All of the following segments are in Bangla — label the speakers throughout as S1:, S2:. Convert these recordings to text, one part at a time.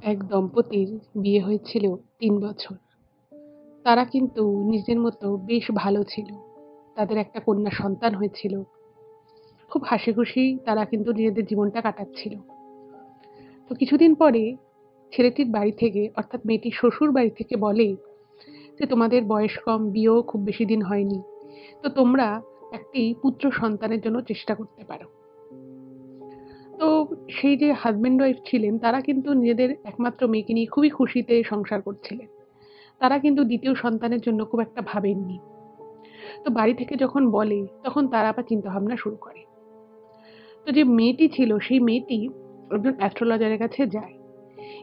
S1: এক দম্পতির বিয়ে হয়েছিল ৩ বছর। তারা কিন্তু নিজের মতো বেশ ভালো ছিল। তাদের একটা কন্যা সন্তান হয়েছিল। খুব হাসিখুশি তারা কিন্তু নিজেদের জীবনটা কাটাচ্ছিল। তো কিছুদিন পরে ছেলেটির বাড়ি থেকে অর্থাৎ মেয়েটির শ্বশুর বাড়ি থেকে বলে যে, "তোমাদের বয়স কম, বিয়েও খুব বেশি দিন হয়নি। তো তোমরা একটি পুত্র সন্তানের জন্য চেষ্টা করতে পারো।" তো সেই যে হাসব্যান্ড ওয়াইফ ছিলেন তারা কিন্তু নিজেদের একমাত্র মেয়েকে নিয়ে খুবই খুশিতে সংসার করছিলেন। তারা কিন্তু দ্বিতীয় সন্তানের জন্য খুব একটা ভাবেননি। তো বাড়ি থেকে যখন বলে তখন তারা আবার চিন্তাভাবনা শুরু করে। তো যে মেয়েটি ছিল সেই মেয়েটি একজন অ্যাস্ট্রোলজারের কাছে যায়।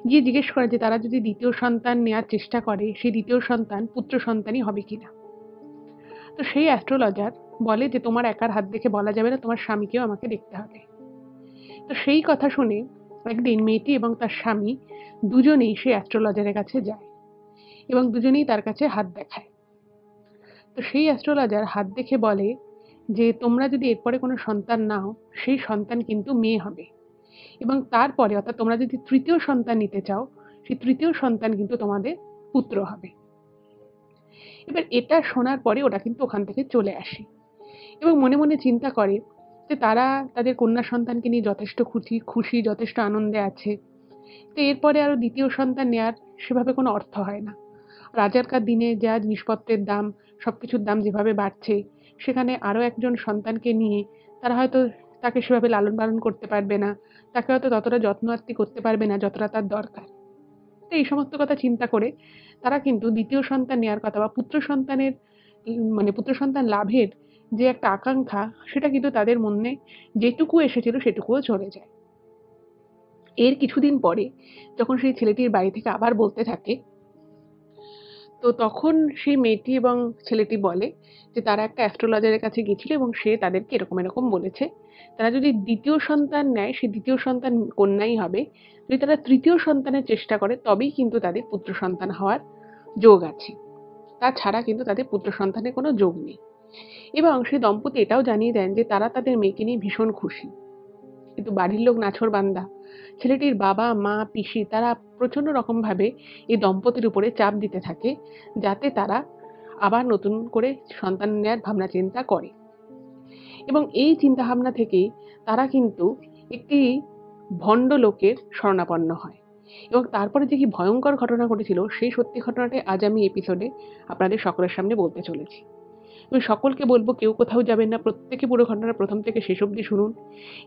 S1: গিয়ে জিজ্ঞেস করে যে তারা যদি দ্বিতীয় সন্তান নেয়ার চেষ্টা করে সেই দ্বিতীয় সন্তান পুত্র সন্তানই হবে কিনা। তো সেই অ্যাস্ট্রোলজার বলে যে তোমার একার হাত দেখে বলা যাবে না, তোমার স্বামীকেও আমাকে দেখতে হবে। তো সেই কথা শুনে একদিন মেয়েটি এবং তার স্বামী দুজনেই সেই অ্যাস্ট্রোলজারের কাছে যায় এবং দুজনেই তার কাছে হাত দেখায়। তো সেই অ্যাস্ট্রোলজার হাত দেখে বলে যে তোমরা যদি এরপরে কোনো সন্তান নাও সেই সন্তান কিন্তু মেয়ে হবে এবং তারপরে অর্থাৎ তোমরা যদি তৃতীয় সন্তান নিতে চাও সেই তৃতীয় সন্তান কিন্তু তোমাদের পুত্র হবে। এবার এটা শোনার পরে ওরা কিন্তু ওখান থেকে চলে আসে এবং মনে মনে চিন্তা করে যে তারা তাদের কন্যা সন্তানকে নিয়ে যথেষ্ট খুশি যথেষ্ট আনন্দে আছে। তো এরপরে আরো দ্বিতীয় সন্তান নেয়ার সেভাবে কোনো অর্থ হয় না। রাজারকার দিনে যা জিনিসপত্রের দাম, সবকিছুর দাম যেভাবে বাড়ছে, সেখানে আরো একজন সন্তানকে নিয়ে তারা হয়তো তাকে সেভাবে লালন-পালন করতে পারবে না। তাকে হয়তো ততটা যত্ন আত্তি করতে পারবে না যতটা তার দরকার। তো এই সমস্ত কথা চিন্তা করে তারা কিন্তু দ্বিতীয় সন্তান নেয়ার কথা বা পুত্র সন্তানের মানে পুত্র সন্তান লাভের যে একটা আকাঙ্ক্ষা সেটা কিন্তু তাদের মনে যেটুকু এসেছিল সেটুকুও চলে যায়। এর কিছুদিন পরে যখন সেই ছেলেটির বাড়ি থেকে আবার বলতে থাকে, তো তখন সেই মেয়েটি এবং ছেলেটি বলে যে তারা একটা অ্যাস্ট্রোলজারের কাছে গেছিল এবং সে তাদেরকে এরকম এরকম বলেছে। তারা যদি দ্বিতীয় সন্তান নেয় সে দ্বিতীয় সন্তান কন্যাই হবে। যদি তারা তৃতীয় সন্তানের চেষ্টা করে তবেই কিন্তু তাদের পুত্র সন্তান হওয়ার যোগ আছে। তাছাড়া কিন্তু তাদের পুত্র সন্তানের কোনো যোগ নেই। এবং সেই দম্পতি এটাও জানিয়ে দেন যে তারা তাদের মেয়েকে নিয়ে ভীষণ খুশি। কিন্তু বাড়ির লোক নাছোড়বান্দা। ছেলেটির বাবা, মা, পিসি তারা প্রচন্ড রকমভাবে এই দম্পতির উপরে চাপ দিতে থাকে যাতে তারা আবার নতুন করে সন্তান নেয়ার ভাবনা চিন্তা করে। এবং এই চিন্তাভাবনা থেকেই তারা কিন্তু একটি ভণ্ড লোকের শরণাপন্ন হয়। এবং তারপরে যে কি ভয়ঙ্কর ঘটনা ঘটেছিল সেই সত্যি ঘটনাটাই আজ আমি এপিসোডে আপনাদের সকলের সামনে বলতে চলেছি। আমি সকলকে বলব কেউ কোথাও যাবেন না। প্রত্যেকে পুরো ঘটনাটা ১ম থেকে শেষ অবধি শুনুন।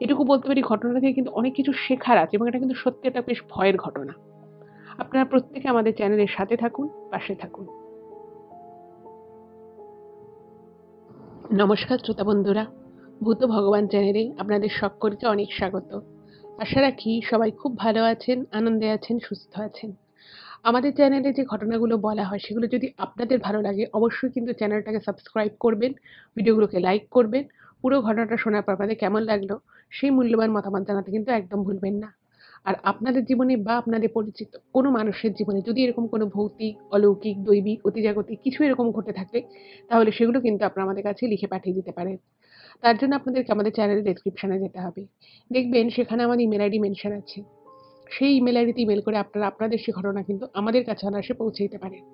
S1: এটুকু বলতে পারি ঘটনাটা থেকে কিন্তু অনেক কিছু শেখার আছে এবং এটা কিন্তু সত্যি একটা বেশ ভয়ের ঘটনা। আপনারা প্রত্যেকে আমাদের চ্যানেলের সাথে থাকুন, পাশে থাকুন। নমস্কার শ্রোতা বন্ধুরা, ভূত ভগবান চ্যানেলে আপনাদের সকলকে অনেক স্বাগত। আশা রাখি সবাই খুব ভালো আছেন, আনন্দে আছেন, সুস্থ আছেন। আমাদের চ্যানেলে যে ঘটনাগুলো বলা হয় সেগুলো যদি আপনাদের ভালো লাগে অবশ্যই কিন্তু চ্যানেলটাকে সাবস্ক্রাইব করবেন, ভিডিওগুলোকে লাইক করবেন। পুরো ঘটনাটা শোনার পর আপনাদের কেমন লাগলো সেই মূল্যবান মতামত জানাতে কিন্তু একদম ভুলবেন না। আর আপনাদের জীবনে বা আপনাদের পরিচিত কোনো মানুষের জীবনে যদি এরকম কোনো ভৌতিক, অলৌকিক, দৈবিক, অতিজাগতিক কিছু এরকম ঘটে থাকে তাহলে সেগুলো কিন্তু আপনারা আমাদের কাছে লিখে পাঠিয়ে দিতে পারেন। তার জন্য আপনাদেরকে আমাদের চ্যানেলের ডেসক্রিপশনে যেতে হবে। দেখবেন সেখানে আমার ইমেল আইডি মেনশন আছে। সেই ইমেল আইডিতে ইমেল করে আপনারা আপনাদের সেই ঘটনা কিন্তু আমাদের কাছে অনায়াসে পৌঁছে দিতে পারেন।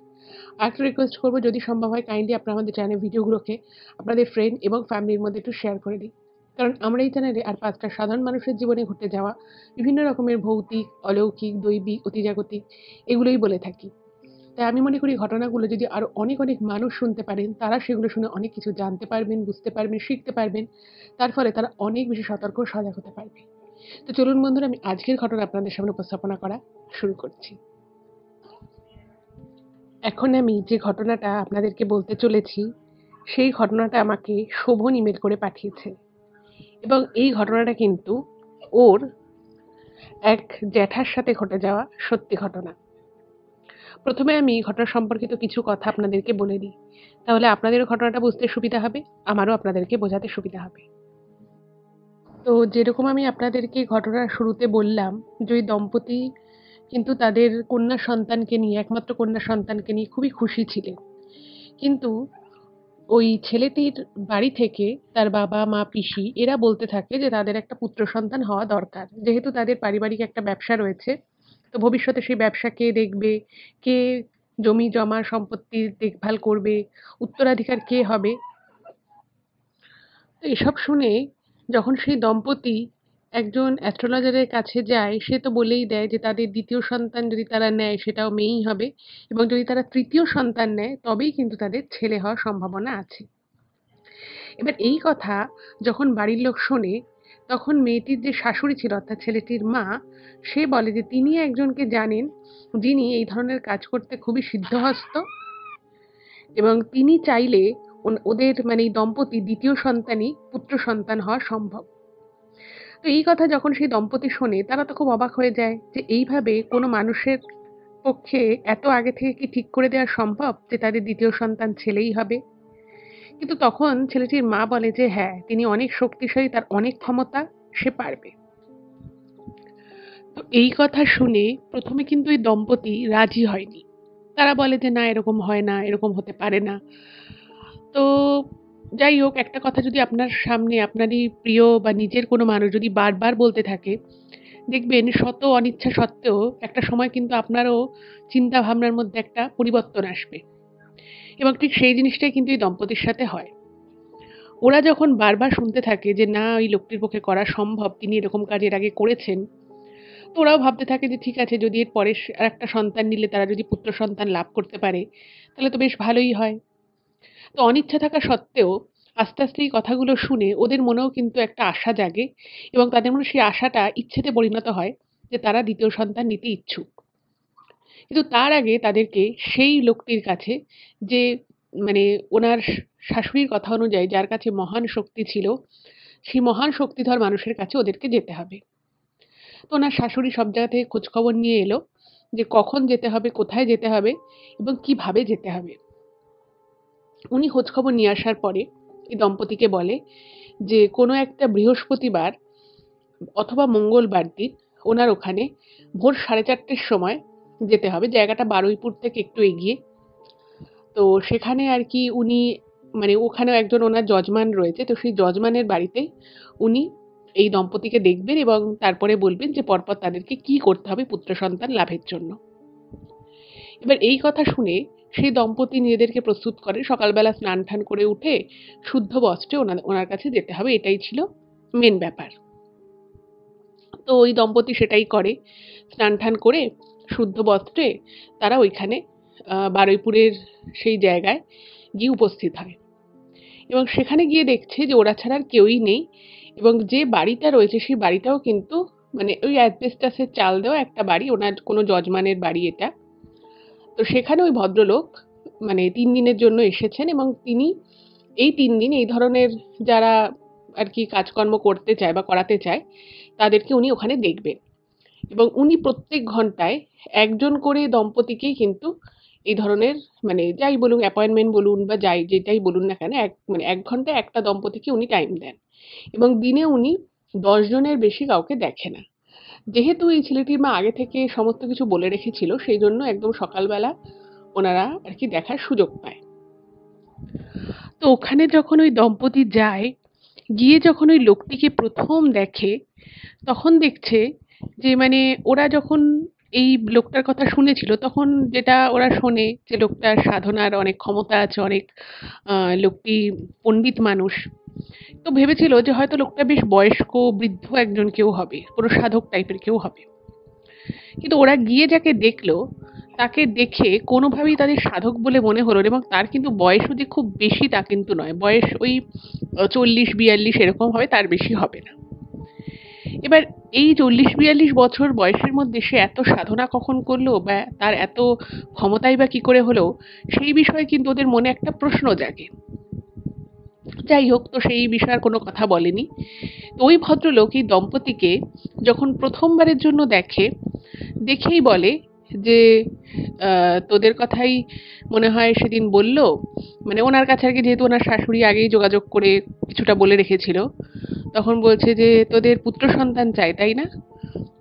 S1: আরেকটা রিকোয়েস্ট করব, যদি সম্ভব হয় কাইন্ডলি আপনারা আমাদের চ্যানেলের ভিডিওগুলোকে আপনাদের ফ্রেন্ড এবং ফ্যামিলির মধ্যে একটু শেয়ার করে দিন। কারণ আমরা এই চ্যানেলে আর ৫ টা সাধারণ মানুষের জীবনে ঘটে যাওয়া বিভিন্ন রকমের ভৌতিক, অলৌকিক, দৈবিক, অতিজাগতিক এগুলোই বলে থাকি। তাই আমি মনে করি ঘটনাগুলো যদি আরো অনেক, অনেক মানুষ শুনতে পারেন, তারা সেগুলো শুনে অনেক কিছু জানতে পারবেন, বুঝতে পারবেন, শিখতে পারবেন। তার ফলে তারা অনেক বেশি সতর্ক ও সজাগ হতে পারবে। তো চলুন বন্ধুরা, আমি আজকের ঘটনা আপনাদের সামনে উপস্থাপনা করা শুরু করছি। এখন আমি যে ঘটনাটা আপনাদেরকে বলতে চলেছি সেই ঘটনাটা আমাকে শোভন ইমেল করে পাঠিয়েছে এবং এই ঘটনাটা কিন্তু ওর এক জ্যাঠার সাথে ঘটে যাওয়া সত্যি ঘটনা। প্রথমে আমি ঘটনা সম্পর্কিত কিছু কথা আপনাদেরকে বলে দিই, তাহলে আপনাদেরও ঘটনাটা বুঝতে সুবিধা হবে, আমারও আপনাদেরকে বোঝাতে সুবিধা হবে। তো যেরকম আমি আপনাদেরকে ঘটনার শুরুতে বললাম যে ওই দম্পতি কিন্তু তাদের কন্যা সন্তানকে নিয়ে একমাত্র কন্যা সন্তানকে নিয়ে খুবই খুশি ছিলেন। কিন্তু ওই ছেলেটির বাড়ি থেকে তার বাবা, মা, পিসি এরা বলতে থাকে যে তাদের একটা পুত্র সন্তান হওয়া দরকার। যেহেতু তাদের পারিবারিক একটা ব্যবসা রয়েছে, তো ভবিষ্যতে সেই ব্যবসা কে দেখবে, কে জমি জমা সম্পত্তির দেখভাল করবে, উত্তরাধিকার কে হবে। তো এসব শুনে যখন সেই দম্পতি একজন অ্যাস্ট্রোলজারের কাছে যায়, সে তো বলেই দেয় যে তাদের দ্বিতীয় সন্তান যদি তারা নেয় সেটাও মেয়েই হবে, এবং যদি তারা তৃতীয় সন্তান নেয় তবেই কিন্তু তাদের ছেলে হওয়ার সম্ভাবনা আছে। এবার এই কথা যখন বাড়ির লোক শোনে, তখন মেয়েটির যে শাশুড়ি ছিল অর্থাৎ ছেলেটির মা, সে বলে যে তিনি একজনকে জানেন যিনি এই ধরনের কাজ করতে খুবই সিদ্ধহস্ত, এবং তিনি চাইলে ওদের মানে এই দম্পতি দ্বিতীয় সন্তানই পুত্র সন্তান হওয়া সম্ভব। তো এই কথা যখন সেই দম্পতি শোনে, তারা তো খুব অবাক হয়ে যায় যে এইভাবে কোনো মানুষের পক্ষে এত আগে থেকে কি ঠিক করে দেওয়া সম্ভব যে তাদের দ্বিতীয় সন্তান ছেলেই হবে। কিন্তু তখন ছেলেটির মা বলে যে হ্যাঁ, তিনি অনেক শক্তিশালী, তার অনেক ক্ষমতা, সে পারবে। তো এই কথা শুনে প্রথমে কিন্তু এই দম্পতি রাজি হয়নি। তারা বলে যে না, এরকম হয় না, এরকম হতে পারে না। তো যাই হোক, একটা কথা যদি আপনার সামনে আপনারই প্রিয় বা নিজের কোনো মানুষ যদি বারবার বলতে থাকে, দেখবেন শত অনিচ্ছা সত্ত্বেও একটা সময় কিন্তু আপনারও চিন্তা ভাবনার মধ্যে একটা পরিবর্তন আসবে। এবং ঠিক সেই জিনিসটাই কিন্তু এই দম্পতির সাথে হয়। ওরা যখন বারবার শুনতে থাকে যে না, ওই লোকটির পক্ষে করা সম্ভব, তিনি এরকম কাজ এর আগে করেছেন, তো ওরাও ভাবতে থাকে যে ঠিক আছে, যদি এর পরে আর একটা সন্তান নিলে তারা যদি পুত্র সন্তান লাভ করতে পারে তাহলে তো বেশ ভালোই হয়। তো অনিচ্ছা থাকা সত্ত্বেও আস্তে আস্তে এই কথাগুলো শুনে ওদের মনেও কিন্তু একটা আশা জাগে, এবং তাদের মনে সেই আশাটা ইচ্ছেতে পরিণত হয় যে তারা দ্বিতীয় সন্তান নিতে ইচ্ছুক। কিন্তু তার আগে তাদেরকে সেই লোকটির কাছে, যে মানে ওনার শাশুড়ির কথা অনুযায়ী যার কাছে মহান শক্তি ছিল, সেই মহান শক্তিধর মানুষের কাছে ওদেরকে যেতে হবে। তো ওনার শাশুড়ি সব জায়গা থেকে খোঁজখবর নিয়ে এলো যে কখন যেতে হবে, কোথায় যেতে হবে এবং কিভাবে যেতে হবে। উনি খোঁজখবর নিয়ে আসার পরে এই দম্পতিকে বলে যে কোনো একটা বৃহস্পতিবার অথবা মঙ্গলবার দিন ওনার ওখানে ভোর 4:30-র সময় যেতে হবে। জায়গাটা বারুইপুর থেকে একটু এগিয়ে। তো সেখানে আর কি উনি মানে ওখানেও একজন ওনার যজমান রয়েছে, তো সেই যজমানের বাড়িতে উনি এই দম্পতিকে দেখবেন এবং তারপরে বলবেন যে পরপর তাদেরকে কি করতে হবে পুত্র সন্তান লাভের জন্য। এবার এই কথা শুনে সেই দম্পতি নিজেদেরকে প্রস্তুত করে, সকালবেলা স্নান টান করে উঠে শুদ্ধ বস্ত্রে ওনার কাছে যেতে হবে, এটাই ছিল মেন ব্যাপার। তো ওই দম্পতি সেটাই করে, স্নান টান করে শুদ্ধ বস্ত্রে তারা ওইখানে বারুইপুরের সেই জায়গায় গিয়ে উপস্থিত হয়, এবং সেখানে গিয়ে দেখছে যে ওরা ছাড়া আর কেউই নেই, এবং যে বাড়িটা রয়েছে সেই বাড়িটাও কিন্তু মানে ওই অ্যাসবেস্টাসের চাল দেওয়া একটা বাড়ি, ওনার কোনো যজমানের বাড়ি এটা। তো সেখানে ওই ভদ্রলোক মানে 3 দিনের জন্য এসেছেন, এবং তিনি এই 3 দিন এই ধরনের যারা আর কি কাজকর্ম করতে চায় বা করাতে চায় তাদেরকে উনি ওখানে দেখবেন, এবং উনি প্রত্যেক ঘন্টায় একজন করে দম্পতিকেই কিন্তু এই ধরনের মানে যাই বলুন, অ্যাপয়েন্টমেন্ট বলুন বা যাই যেটাই বলুন না কেন, মানে 1 ঘন্টায় একটা দম্পতিকে উনি টাইম দেন, এবং দিনে উনি 10 জনের বেশি কাউকে দেখে না। যেহেতু এই ছেলেটির মা আগে থেকে সমস্ত কিছু বলে রেখেছিল, সেই জন্য একদম সকালবেলা ওনারা আর কি দেখার সুযোগ পায়। তো ওখানে যখন ওই দম্পতি যায়, গিয়ে যখন ওই লোকটিকে প্রথম দেখে, তখন দেখছে যে মানে ওরা যখন এই লোকটার কথা শুনেছিল তখন যেটা ওরা শোনে যে লোকটার সাধনার অনেক ক্ষমতা আছে, অনেক লোকটি পণ্ডিত মানুষ। তো ভেবেছিল যে হয়তো লোকটা বেশ বয়স্ক বৃদ্ধ একজন কেউ হবে, কোনো সাধক টাইপের কেউ হবে। কিন্তু ওরা গিয়ে যাকে দেখলো, তাকে দেখে কোনোভাবেই তাদের সাধক বলে মনে হলো না, এবং তার কিন্তু বয়সও যে খুব বেশি তা কিন্তু নয়, বয়স ওই 40-42 এরকম হবে, তার বেশি হবে না। এবার এই 40-42 বছর বয়সের মধ্যে সে এত সাধনা কখন করলো বা তার এত ক্ষমতাই বা কি করে হলো, সেই বিষয়ে কিন্তু ওদের মনে একটা প্রশ্ন জাগে। যাই হোক, তো সেই বিষয়ে আর কোনো কথা বলেনি। তো ওই ভদ্রলোক এই দম্পতিকে যখন প্রথমবারের জন্য দেখে, দেখেই বলে যে তোদের কথাই মনে হয় সেদিন বলল, মানে ওনার কাছে আর কি, যেহেতু ওনার শাশুড়ি আগেই যোগাযোগ করে কিছুটা বলে রেখেছিল, তখন বলছে যে তোদের পুত্র সন্তান চাই তাই না?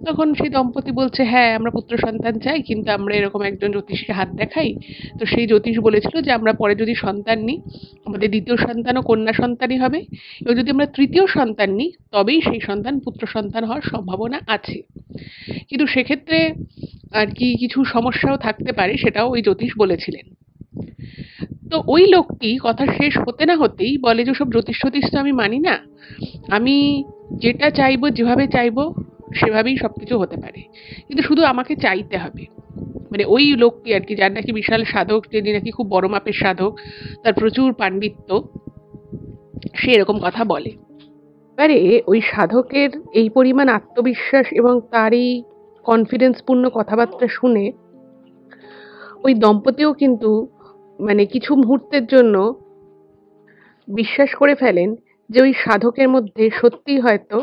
S1: তখন সেই দম্পতি বলছে, হ্যাঁ আমরা পুত্র সন্তান চাই, কিন্তু আমরা এরকম একজন জ্যোতিষকে হাত দেখাই। তো সেই জ্যোতিষ বলেছিল যে আমরা পরে যদি সন্তান নিই, আমাদের দ্বিতীয় সন্তানও কন্যা সন্তানই হবে, এবং যদি আমরা তৃতীয় সন্তান নিই তবেই সেই সন্তান পুত্র সন্তান হওয়ার সম্ভাবনা আছে। কিন্তু সেক্ষেত্রে আর কি কিছু সমস্যাও থাকতে পারে, সেটাও ওই জ্যোতিষ বলেছিলেন। তো ওই লোকটি কথা শেষ হতে না হতেই বলে যে সব জ্যোতিষ জ্যোতিষ তো আমি মানি না, আমি যেটা চাইবো যেভাবে চাইবো সেভাবেই সবকিছু হতে পারে, কিন্তু শুধু আমাকে চাইতে হবে। মানে ওই লোকটি আর কি, যার নাকি বিশাল সাধক, যিনি নাকি খুব বড় মাপের সাধক, তার প্রচুর পাণ্ডিত্য, সে এরকম কথা বলে। এবারে ওই সাধকের এই পরিমাণ আত্মবিশ্বাস এবং তার এই কনফিডেন্সপূর্ণ কথাবার্তা শুনে ওই দম্পতিও কিন্তু মানে কিছু মুহূর্তের জন্য বিশ্বাস করে ফেলেন যে ওই সাধকের মধ্যে সত্যিই হয়তো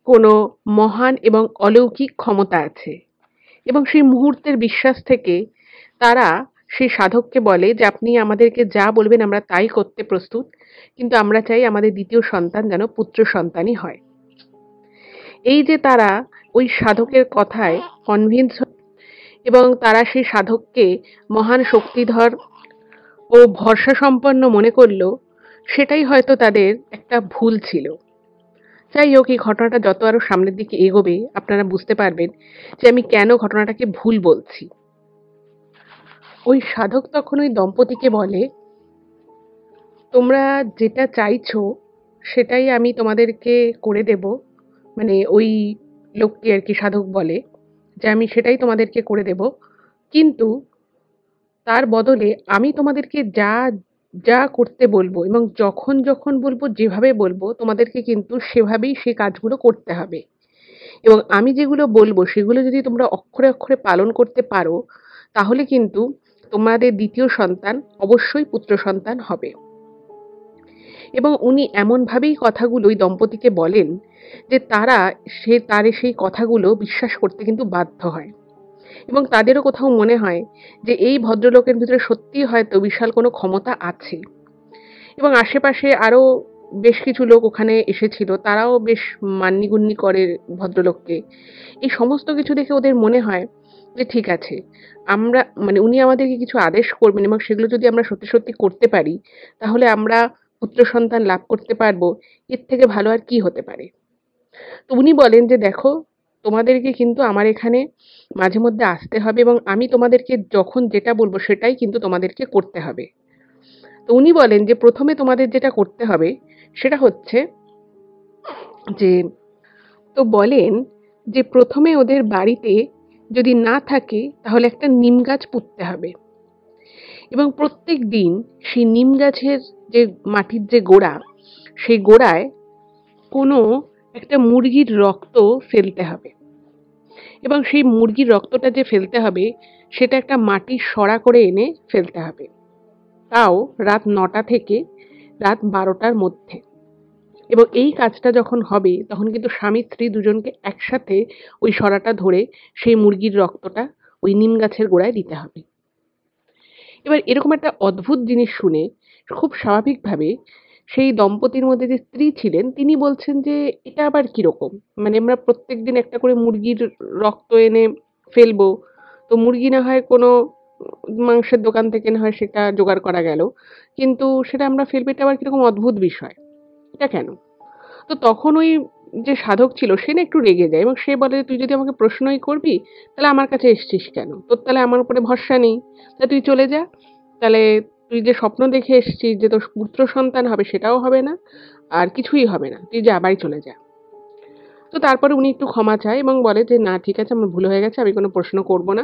S1: কোনো মহান এবং অলৌকিক ক্ষমতা আছে। এবং সেই মুহূর্তের বিশ্বাস থেকে তারা সেই সাধককে বলে যে আপনি আমাদেরকে যা বলবেন আমরা তাই করতে প্রস্তুত, কিন্তু আমরা চাই আমাদের দ্বিতীয় সন্তান যেন পুত্র সন্তানই হয়। এই যে তারা ওই সাধকের কথায় কনভিন্স, এবং তারা সেই সাধককে মহান শক্তিধর ও ভরসা সম্পন্ন মনে করল, সেটাই হয়তো তাদের একটা ভুল ছিল। যাই হোক, এই ঘটনাটা যত আরো সামনের দিকে এগোবে আপনারা বুঝতে পারবেন যে আমি কেন ঘটনাটাকে ভুল বলছি। ওই সাধক তখন ওই দম্পতিকে বলে, তোমরা যেটা চাইছো সেটাই আমি তোমাদেরকে করে দেব। মানে ওই লোকটি আর কি সাধক বলে যে আমি সেটাই তোমাদেরকে করে দেব, কিন্তু তার বদলে আমি তোমাদেরকে যা যা করতে বলবো এবং যখন যখন বলবো, যেভাবে বলবো তোমাদেরকে কিন্তু সেভাবেই সেই কাজগুলো করতে হবে। এবং আমি যেগুলো বলবো সেগুলো যদি তোমরা অক্ষরে অক্ষরে পালন করতে পারো, তাহলে কিন্তু তোমাদের দ্বিতীয় সন্তান অবশ্যই পুত্র সন্তান হবে। এবং উনি এমনভাবেই কথাগুলো ওই দম্পতিকে বলেন যে তার সেই কথাগুলো বিশ্বাস করতে কিন্তু বাধ্য হয়। এবং তাদেরও কোথাও মনে হয় যে এই ভদ্রলোকের ভিতরে সত্যিই হয়তো বিশাল কোনো ক্ষমতা আছে। এবং আশেপাশে আরো বেশ কিছু লোক ওখানে এসেছিল, তারাও বেশ মান্যিগুন্যি করে ভদ্রলোককে। এই সমস্ত কিছু দেখে ওদের মনে হয় যে ঠিক আছে, আমরা মানে উনি আমাদেরকে কিছু আদেশ করবেন এবং সেগুলো যদি আমরা সত্যি সত্যি করতে পারি, তাহলে আমরা পুত্র সন্তান লাভ করতে পারবো। এর থেকে ভালো আর কি হতে পারে। তো উনি বলেন যে দেখো, তোমাদেরকে কিন্তু আমার এখানে মাঝে মধ্যে আসতে হবে এবং আমি তোমাদেরকে যখন যেটা বলবো সেটাই কিন্তু তোমাদেরকে করতে হবে। তো উনি বলেন যে প্রথমে তোমাদের যেটা করতে হবে সেটা হচ্ছে যে, তো বলেন যে প্রথমে ওদের বাড়িতে যদি না থাকে তাহলে একটা নিম গাছ পুঁততে হবে, এবং প্রত্যেক দিন সেই নিম গাছের যে মাটির যে গোড়া, সেই গোড়ায় কোনো একটা মুরগির রক্ত ফেলতে হবে। এবং সেই মুরগির রক্তটা যে ফেলতে হবে সেটা একটা মাটির সরা করে এনে ফেলতে হবে, তাও রাত ৯টা থেকে রাত ১২টার মধ্যে। এবং এই কাজটা যখন হবে তখন কিন্তু স্বামী স্ত্রী দুজনকে একসাথে ওই সরাটা ধরে সেই মুরগির রক্তটা ওই নিম গাছের গোড়ায় দিতে হবে। এবার এরকম একটা অদ্ভুত জিনিস শুনে খুব স্বাভাবিকভাবে সেই দম্পতির মধ্যে যে স্ত্রী ছিলেন তিনি বলছেন যে এটা আবার কিরকম, মানে আমরা প্রত্যেকদিন একটা করে মুরগির রক্ত এনে ফেলবো, তো মুরগি না হয় কোনো মাংসের দোকান থেকে না হয় সেটা জোগাড় করা গেল, কিন্তু সেটা আমরা ফেলবো, এটা আবার কিরকম অদ্ভুত বিষয়, এটা কেন? তো তখন ওই যে সাধক ছিল সে না একটু রেগে যায় এবং সে বলে, তুই যদি আমাকে প্রশ্নই করবি তাহলে আমার কাছে এসছিস কেন? তোর তাহলে আমার উপরে ভরসা নেই, তাহলে তুই চলে যা। তাহলে তুই যে স্বপ্ন দেখে এসছিস যে তোর পুত্র সন্তান হবে সেটাও হবে না, আর কিছুই হবে না, তুই যা, বাড়ি চলে যা। তো তারপরে উনি একটু ক্ষমা চায় এবং বলে যে না ঠিক আছে, আমার ভুল হয়ে গেছে, আমি কোনো প্রশ্ন করব না।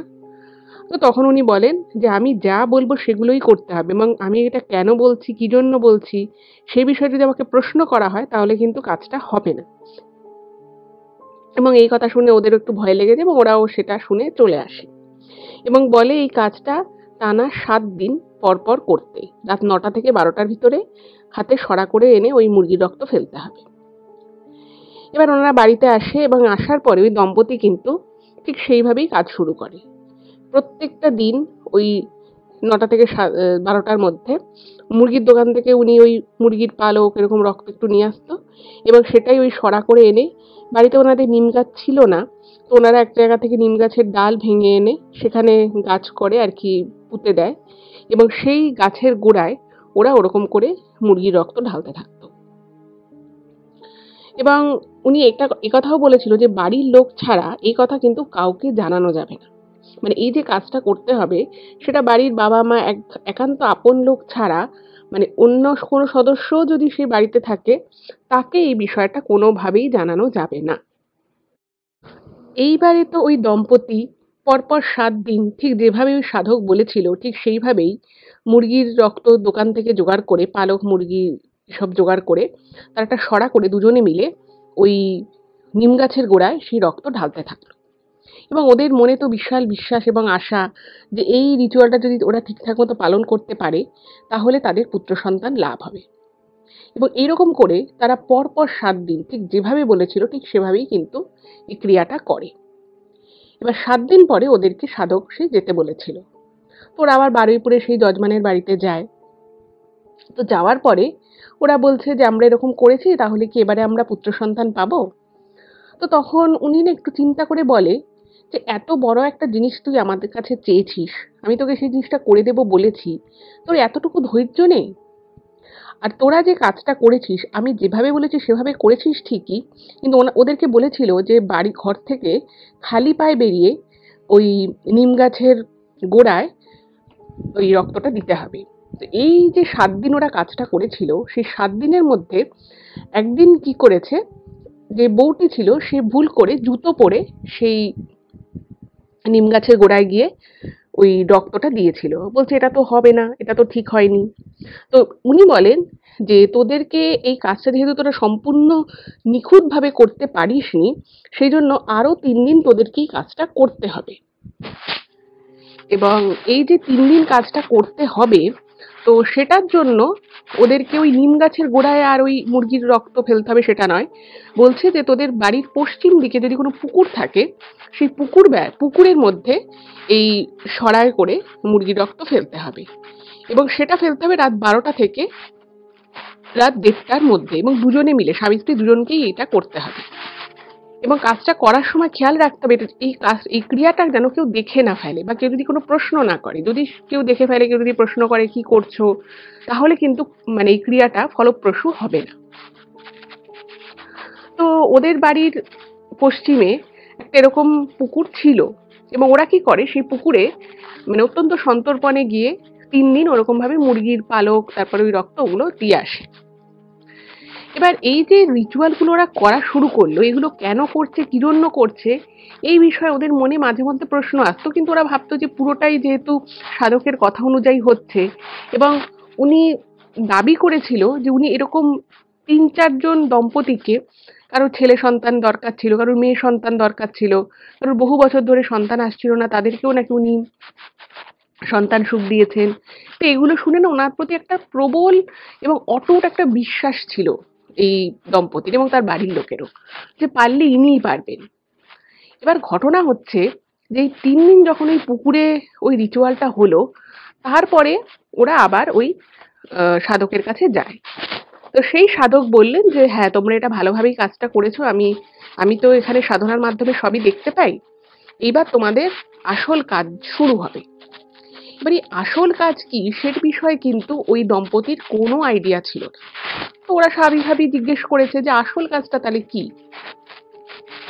S1: তো তখন উনি বলেন যে আমি যা বলবো সেগুলোই করতে হবে, এবং আমি এটা কেন বলছি, কি জন্য বলছি, সেই বিষয়ে যদি আমাকে প্রশ্ন করা হয় তাহলে কিন্তু কাজটা হবে না। এবং এই কথা শুনে ওদের একটু ভয় লেগে যায় এবং ওরাও সেটা শুনে চলে আসে এবং বলে এই কাজটা টানা ৭ দিন পর পর করতে, রাত ৯টা থেকে ১২টার ভিতরে হাতে সরা করে এনে ওই মুরগির রক্ত ফেলতে হবে। এবার ওনারা বাড়িতে আসে এবং আসার পরে ওই দম্পতি কিন্তু ঠিক সেইভাবেই কাজ শুরু করে। প্রত্যেকটা দিন ওই ৯টা থেকে ১২টার মধ্যে মুরগির দোকান থেকে উনি ওই মুরগির পালক এরকম রক্ত একটু নিয়ে আসতো এবং সেটাই ওই সরা করে এনে, বাড়িতে ওনাদের নিম গাছ ছিল না, তো ওনারা এক জায়গা থেকে নিম গাছের ডাল ভেঙে এনে সেখানে গাছ করে আর কি পুঁতে দেয়, এবং সেই গাছের গোড়ায় ওরা ওরকম করে মুরগির রক্ত ঢালতে থাকতো। এবং উনি একথাও বলেছিল যে বাড়ির লোক ছাড়া এই কথা কিন্তু কাউকে জানানো যাবে না। মানে এই যে কাজটা করতে হবে সেটা বাড়ির বাবা মা একান্ত আপন লোক ছাড়া, মানে অন্য কোনো সদস্য যদি সেই বাড়িতে থাকে তাকে এই বিষয়টা কোনোভাবেই জানানো যাবে না। এইবারে তো ওই দম্পতি পরপর ৭ দিন ঠিক যেভাবে ওই সাধক বলেছিল ঠিক সেইভাবেই মুরগির রক্ত দোকান থেকে জোগাড় করে, পালক মুরগি সব জোগাড় করে তারা একটা সরা করে দুজনে মিলে ওই নিম গাছের গোড়ায় সেই রক্ত ঢালতে থাকলো। এবং ওদের মনে তো বিশাল বিশ্বাস এবং আশা যে এই রিচুয়ালটা যদি ওরা ঠিকঠাক মতো পালন করতে পারে তাহলে তাদের পুত্র সন্তান লাভ হবে। এবং এইরকম করে তারা পরপর ৭ দিন ঠিক যেভাবে বলেছিল ঠিক সেভাবেই কিন্তু এই ক্রিয়াটা করে। এবার ৭ দিন পরে ওদেরকে সাধক সে যেতে বলেছিল। তো ওরা আবার বারুইপুরে সেই যজমানের বাড়িতে যায়। তো যাওয়ার পরে ওরা বলছে যে আমরা এরকম করেছি, তাহলে কি এবারে আমরা পুত্র সন্তান পাবো? তো তখন উনি না একটু চিন্তা করে বলে যে এত বড় একটা জিনিস তুই আমাদের কাছে চেয়েছিস, আমি তোকে সেই জিনিসটা করে দেবো বলেছি, তোর এতটুকু ধৈর্য নেই? আর তোরা যে কাজটা করেছিস আমি যেভাবে বলেছি সেভাবে করেছিস ঠিকই, কিন্তু ওদেরকে বলেছিল যে বাড়ি ঘর থেকে খালি পায়ে বেরিয়ে ওই নিম গাছের গোড়ায় ওই রক্তটা দিতে হবে। তো এই যে ৭ দিন ওরা কাজটা করেছিল সেই ৭ দিনের মধ্যে একদিন কি করেছে, যে বউটি ছিল সে ভুল করে জুতো পরে সেই নিম গাছের গোড়ায় গিয়ে ওই রক্তটা দিয়েছিল। বলছে এটা তো হবে না, এটা তো ঠিক হয়নি। তো উনি বলেন যে তোদেরকে এই কাজটা যেহেতু তোরা সম্পূর্ণ নিখুঁতভাবে করতে পারিসনি, সেই জন্য আরো ৩ দিন তোদেরকে এই কাজটা করতে হবে। এবং এই যে ৩ দিন কাজটা করতে হবে, তো সেটার জন্য ওদেরকে ওই নিম গাছের গোড়ায় আর ওই মুরগির রক্ত ফেলতে হবে সেটা নয়। বলছে যে তোদের বাড়ির পশ্চিম দিকে যদি কোনো পুকুর থাকে সেই পুকুরের মধ্যে এই সরায় করে মুরগির রক্ত ফেলতে হবে, এবং সেটা ফেলতে হবে রাত ১২টা থেকে রাত ১:৩০টার মধ্যে, এবং দুজনে মিলে স্বামী স্ত্রী দুজনকেই এটা করতে হবে। এবং কাজটা করার সময় খেয়াল রাখতে হবে এই ক্রিয়াটা যেন কেউ দেখে না ফেলে, বা কেউ যদি কোনো প্রশ্ন না করে। যদি কেউ দেখে ফেলে, কেউ যদি প্রশ্ন করে কি করছো, তাহলে কিন্তু মানে এই ক্রিয়াটা ফলপ্রসূ হবে না। তো ওদের বাড়ির পশ্চিমে একটা এরকম পুকুর ছিল, এবং ওরা কি করে সেই পুকুরে মানে অত্যন্ত সন্তর্পণে গিয়ে ৩ দিন ওরকম ভাবে মুরগির পালক তারপরে ওই রক্ত ওগুলো দিয়ে আসে। এবার এই যে রিচুয়ালগুলো ওরা করা শুরু করলো, এগুলো কেন করছে, কি জন্য করছে, এই বিষয়ে ওদের মনে মাঝে মধ্যে প্রশ্ন আসতো, কিন্তু ওরা ভাবতো যে পুরোটাই যেহেতু সাধকের কথা অনুযায়ী হচ্ছে, এবং উনি দাবি করেছিল যে উনি এরকম ৩-৪ জন দম্পতিকে, কারোর ছেলে সন্তান দরকার ছিল, কারোর মেয়ে সন্তান দরকার ছিল, কারোর বহু বছর ধরে সন্তান আসছিল না, তাদেরকেও নাকি উনি সন্তান সুখ দিয়েছেন। তো এগুলো শুনে না ওনার প্রতি একটা প্রবল এবং অটুট একটা বিশ্বাস ছিল এই দম্পতির এবং তার বাড়ির লোকেরও, যে পারলে ইনিই পারবেন। এবার ঘটনা হচ্ছে যে এই ৩ দিন যখন ওই পুকুরে ওই রিচুয়ালটা হলো, তারপরে ওরা আবার ওই সাধকের কাছে যায়। তো সেই সাধক বললেন যে হ্যাঁ তোমরা এটা ভালোভাবেই কাজটা করেছো, আমি আমি তো এখানে সাধনার মাধ্যমে সবই দেখতে পাই, এইবার তোমাদের আসল কাজ শুরু হবে। এবার এই আসল কাজ কি সের বিষয়ে কিন্তু ওই দম্পতির কোনো আইডিয়া ছিল না। তো ওরা স্বাভাবিকভাবেই জিজ্ঞেস করেছে যে আসল কাজটা তাহলে কি।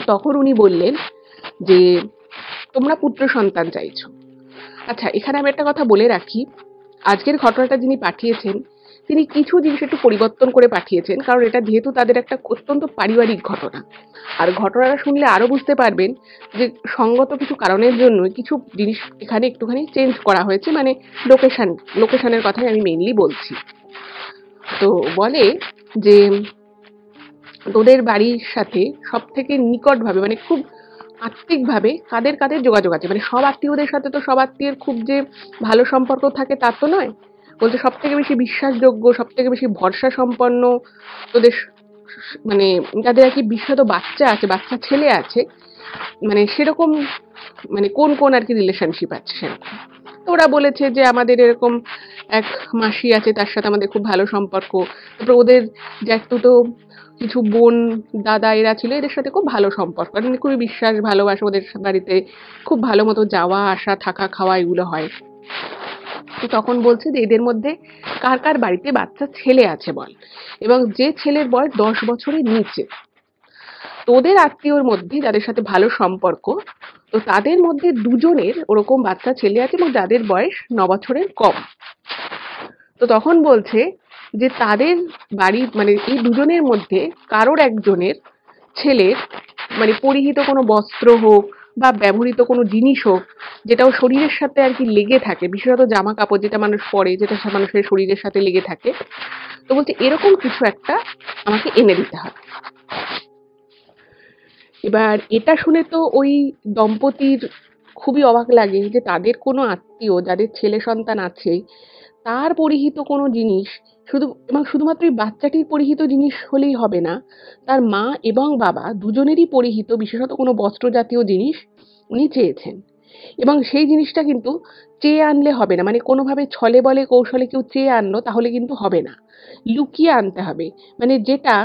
S1: তখন উনি বললেন যে তোমরা পুত্র সন্তান চাইছো। আচ্ছা, এখানে আমি একটা কথা বলে রাখি, আজকের ঘটনাটা যিনি পাঠিয়েছেন তিনি কিছু জিনিস একটু পরিবর্তন করে পাঠিয়েছেন, কারণ এটা যেহেতু তাদের একটা অত্যন্ত পারিবারিক ঘটনা। আর ঘটনাটা শুনলে আরো বুঝতে পারবেন যে সঙ্গত কিছু কারণের জন্য কিছু জিনিস এখানে একটুখানি চেঞ্জ করা হয়েছে, মানে লোকেশনের কথাই আমি মেইনলি বলছি। তো বলে যে তোদের বাড়ির সাথে সব থেকে নিকটভাবে মানে খুব আত্মিকভাবে কাদের কাদের যোগাযোগ আছে, মানে সব আত্মীয়দের সাথে তো সব আত্মীয়ের খুব যে ভালো সম্পর্ক থাকে তা তো নয়। বলছে সব থেকে বেশি বিশ্বাসযোগ্য, সব থেকে বেশি ভরসা সম্পন্ন তোদের মানে যাদের আর কি বিশ্বত বাচ্চা আছে, বাচ্চা ছেলে আছে, মানে সেরকম মানে কোন কোন আর কি রিলেশনশিপ আছে সেরকম। তো ওরা বলেছে যে আমাদের এরকম এক মাসি আছে, তার সাথে আমাদের খুব ভালো সম্পর্ক। তারপর ওদের জ্যাঠতুতো কিছু বোন দাদা এরা ছিল, এদের সাথে খুব ভালো সম্পর্ক, মানে খুবই বিশ্বাস ভালোবাসা, ওদের বাড়িতে খুব ভালো মতো যাওয়া আসা থাকা খাওয়া এগুলো হয়। তো তখন বলছে যে এদের মধ্যে কার কার বাড়িতে বাচ্চা ছেলে আছে বল, এবং যে ছেলের বয়স 10 বছরের নিচে। তোদের আত্মীয়র মধ্যে যাদের সাথে ভালো সম্পর্ক, তো তাদের মধ্যে দুজনের ওরকম বাচ্চা ছেলে আছে এবং যাদের বয়স 9 বছরের কম। তো তখন বলছে যে তাদের বাড়ির মানে এই দুজনের মধ্যে কারোর একজনের ছেলের মানে পরিহিত কোনো বস্ত্র হোক বা ব্যবহৃত কোনো জিনিস হোক, যেটা ওর শরীরের সাথে আর কি লেগে থাকে, বিশেষত জামা কাপড় যেটা মানুষ পরে, যেটা মানুষের শরীরের সাথে লেগে থাকে, তো বলছে এরকম কিছু একটা আমাকে এনে দিতে হবে। এবার এটা শুনে তো ওই দম্পতির খুবই অবাক লাগে যে তাদের কোনো আত্মীয় যাদের ছেলে সন্তান আছে, তার পরিহিত কোনো জিনিস এবং শুধুমাত্র এই বাচ্চাটির পরিহিত জিনিস হলেই হবে না, তার মা এবং বাবা দুজনেরই পরিহিত বিশেষত কোনো বস্ত্র জাতীয় জিনিস উনি চেয়েছেন। এবং সেই জিনিসটা কিন্তু চেয়ে আনলে হবে না, মানে কোনোভাবে ছলে বলে কৌশলে কেউ চেয়ে আনলো তাহলে কিন্তু হবে না, লুকিয়ে আনতে হবে। মানে যেটা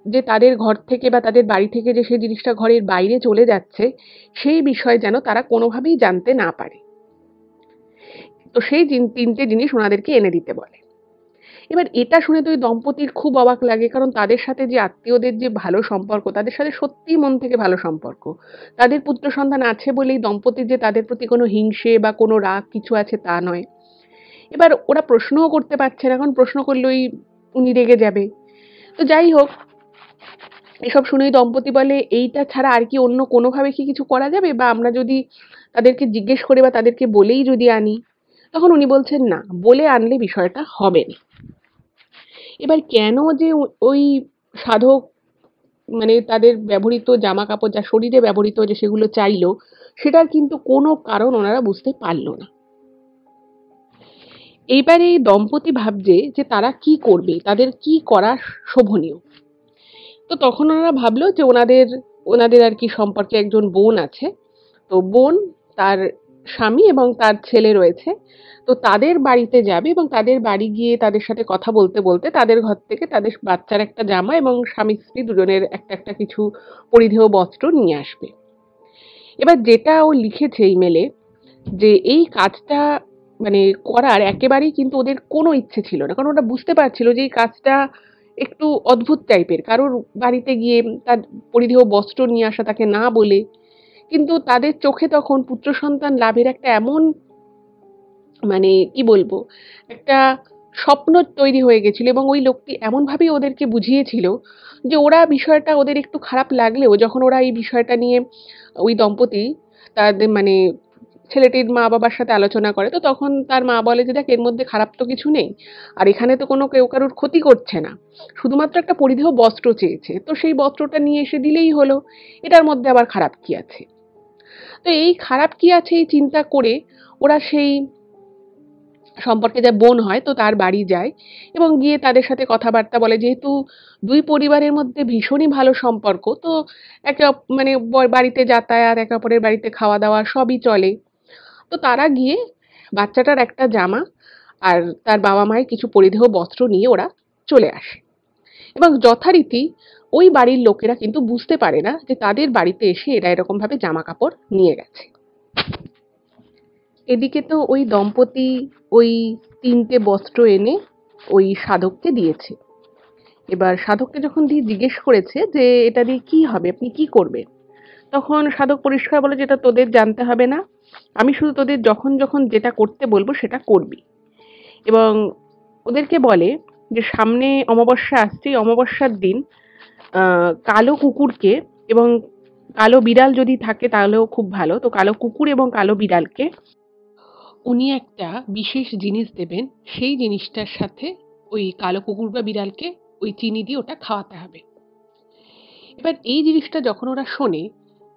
S1: যে তাদের ঘর থেকে বা তাদের বাড়ি থেকে যে সেই জিনিসটা ঘরের বাইরে চলে যাচ্ছে, সেই বিষয় যেন তারা কোনোভাবেই জানতে না পারে। তো সেই 3টে জিনিস ওনাদেরকে এনে দিতে বলে। এবার এটা শুনে তো ওই দম্পতির খুব অবাক লাগে, কারণ তাদের সাথে যে আত্মীয়দের যে ভালো সম্পর্ক, তাদের সাথে সত্যিই মন থেকে ভালো সম্পর্ক। তাদের পুত্র সন্তান আছে বলেই দম্পতির যে তাদের প্রতি কোনো হিংসে বা কোনো রাগ কিছু আছে তা নয়। এবার ওরা প্রশ্নও করতে পারছে না, কারণ প্রশ্ন করলেই উনি রেগে যাবে। তো যাই হোক, এসব শুনেই দম্পতি বলে এইটা ছাড়া আর কি অন্য কোনোভাবে কি কিছু করা যাবে, বা আমরা যদি তাদেরকে জিজ্ঞেস করে বা তাদেরকে বলেই যদি আনি। তখন উনি বলছেন না, বলে আনলে বিষয়টা হবে না। এবার কেন যে ওই সাধক মানে তাদের ব্যবহৃত জামা কাপড় যা শরীরে ব্যবহৃত যে সেগুলো চাইলো, সেটার কিন্তু কোনো কারণ ওনারা বুঝতে পারলো না। এইবারে এই দম্পতি ভাবছে যে তারা কি করবে, তাদের কি করা শোভনীয়। তো তখন ওনারা ভাবলো যে ওনাদের ওনাদের আর কি সম্পর্কে একজন বোন আছে। তো বোন, তার স্বামী এবং তার ছেলে রয়েছে। তো তাদের বাড়িতে যাবে এবং তাদের বাড়ি গিয়ে তাদের সাথে কথা বলতে বলতে তাদের ঘর থেকে তাদের বাচ্চার একটা জামা এবং স্বামী স্ত্রী দুজনের একটা একটা কিছু পরিধেয় বস্ত্র নিয়ে আসবে। এবার যেটা ও লিখেছে ইমেলে, যে এই কাজটা মানে করার একেবারেই কিন্তু ওদের কোনো ইচ্ছে ছিল না, কারণ ওরা বুঝতে পারছিল যে এই কাজটা একটু অদ্ভুত টাইপের, কারোর বাড়িতে গিয়ে তার পরিধেয় বস্ত্র নিয়ে আসা তাকে না বলে। কিন্তু তাদের চোখে তখন পুত্র সন্তান লাভের একটা এমন মানে কি বলবো, একটা স্বপ্ন তৈরি হয়ে গেছিল, এবং ওই লোকটি এমনভাবেই ওদেরকে বুঝিয়েছিল যে ওরা বিষয়টা ওদের একটু খারাপ লাগলেও যখন ওরা এই বিষয়টা নিয়ে ওই দম্পতি তাদের মানে ছেলেটির মা বাবার সাথে আলোচনা করে, তো তখন তার মা বলে যে দেখ এর মধ্যে খারাপ তো কিছু নেই, আর এখানে তো কোনো কেউ কারোর ক্ষতি করছে না, শুধুমাত্র একটা পরিধেয় বস্ত্র চেয়েছে, তো সেই বস্ত্রটা নিয়ে এসে দিলেই হলো, এটার মধ্যে আবার খারাপ কি আছে। তো এই খারাপ কি আছে এই চিন্তা করে ওরা সেই সম্পর্কে যা বোন হয় তো তার বাড়ি যায় এবং গিয়ে তাদের সাথে কথাবার্তা বলে, যেহেতু দুই পরিবারের মধ্যে ভীষণই ভালো সম্পর্ক, তো একে মানে বাড়িতে যাতায়াত, একে অপরের বাড়িতে খাওয়া দাওয়া সবই চলে। তো তারা গিয়ে বাচ্চাটার একটা জামা আর তার বাবা মায়ের কিছু পরিধেয় বস্ত্র নিয়ে ওরা চলে আসে, এবং যথারীতি ওই বাড়ির লোকেরা কিন্তু বুঝতে পারে না যে তাদের বাড়িতে এসে এরা এরকম ভাবে জামা কাপড় নিয়ে গেছে। এদিকে তো ওই দম্পতি ওই 3টে বস্ত্র এনে ওই সাধককে দিয়েছে। এবার সাধককে যখন দিয়ে জিজ্ঞেস করেছে যে এটা দিয়ে কি হবে, আপনি কি করবে, তখন সাধক পরিষ্কার বলে যে এটা তোদের জানতে হবে না, আমি শুধু তোদের যখন যখন যেটা করতে বলবো সেটা করবি। এবং ওদেরকে বলে যে সামনে অমাবস্যা আসছে, অমাবস্যার দিন কালো কুকুরকে এবং কালো বিড়াল যদি থাকে তাহলেও খুব ভালো, তো কালো কুকুর এবং কালো বিড়ালকে উনি একটা বিশেষ জিনিস দেবেন, সেই জিনিসটার সাথে ওই কালো কুকুর বা বিড়ালকে ওই চিনি দিয়ে ওটা খাওয়াতে হবে। এবার এই জিনিসটা যখন ওরা শোনে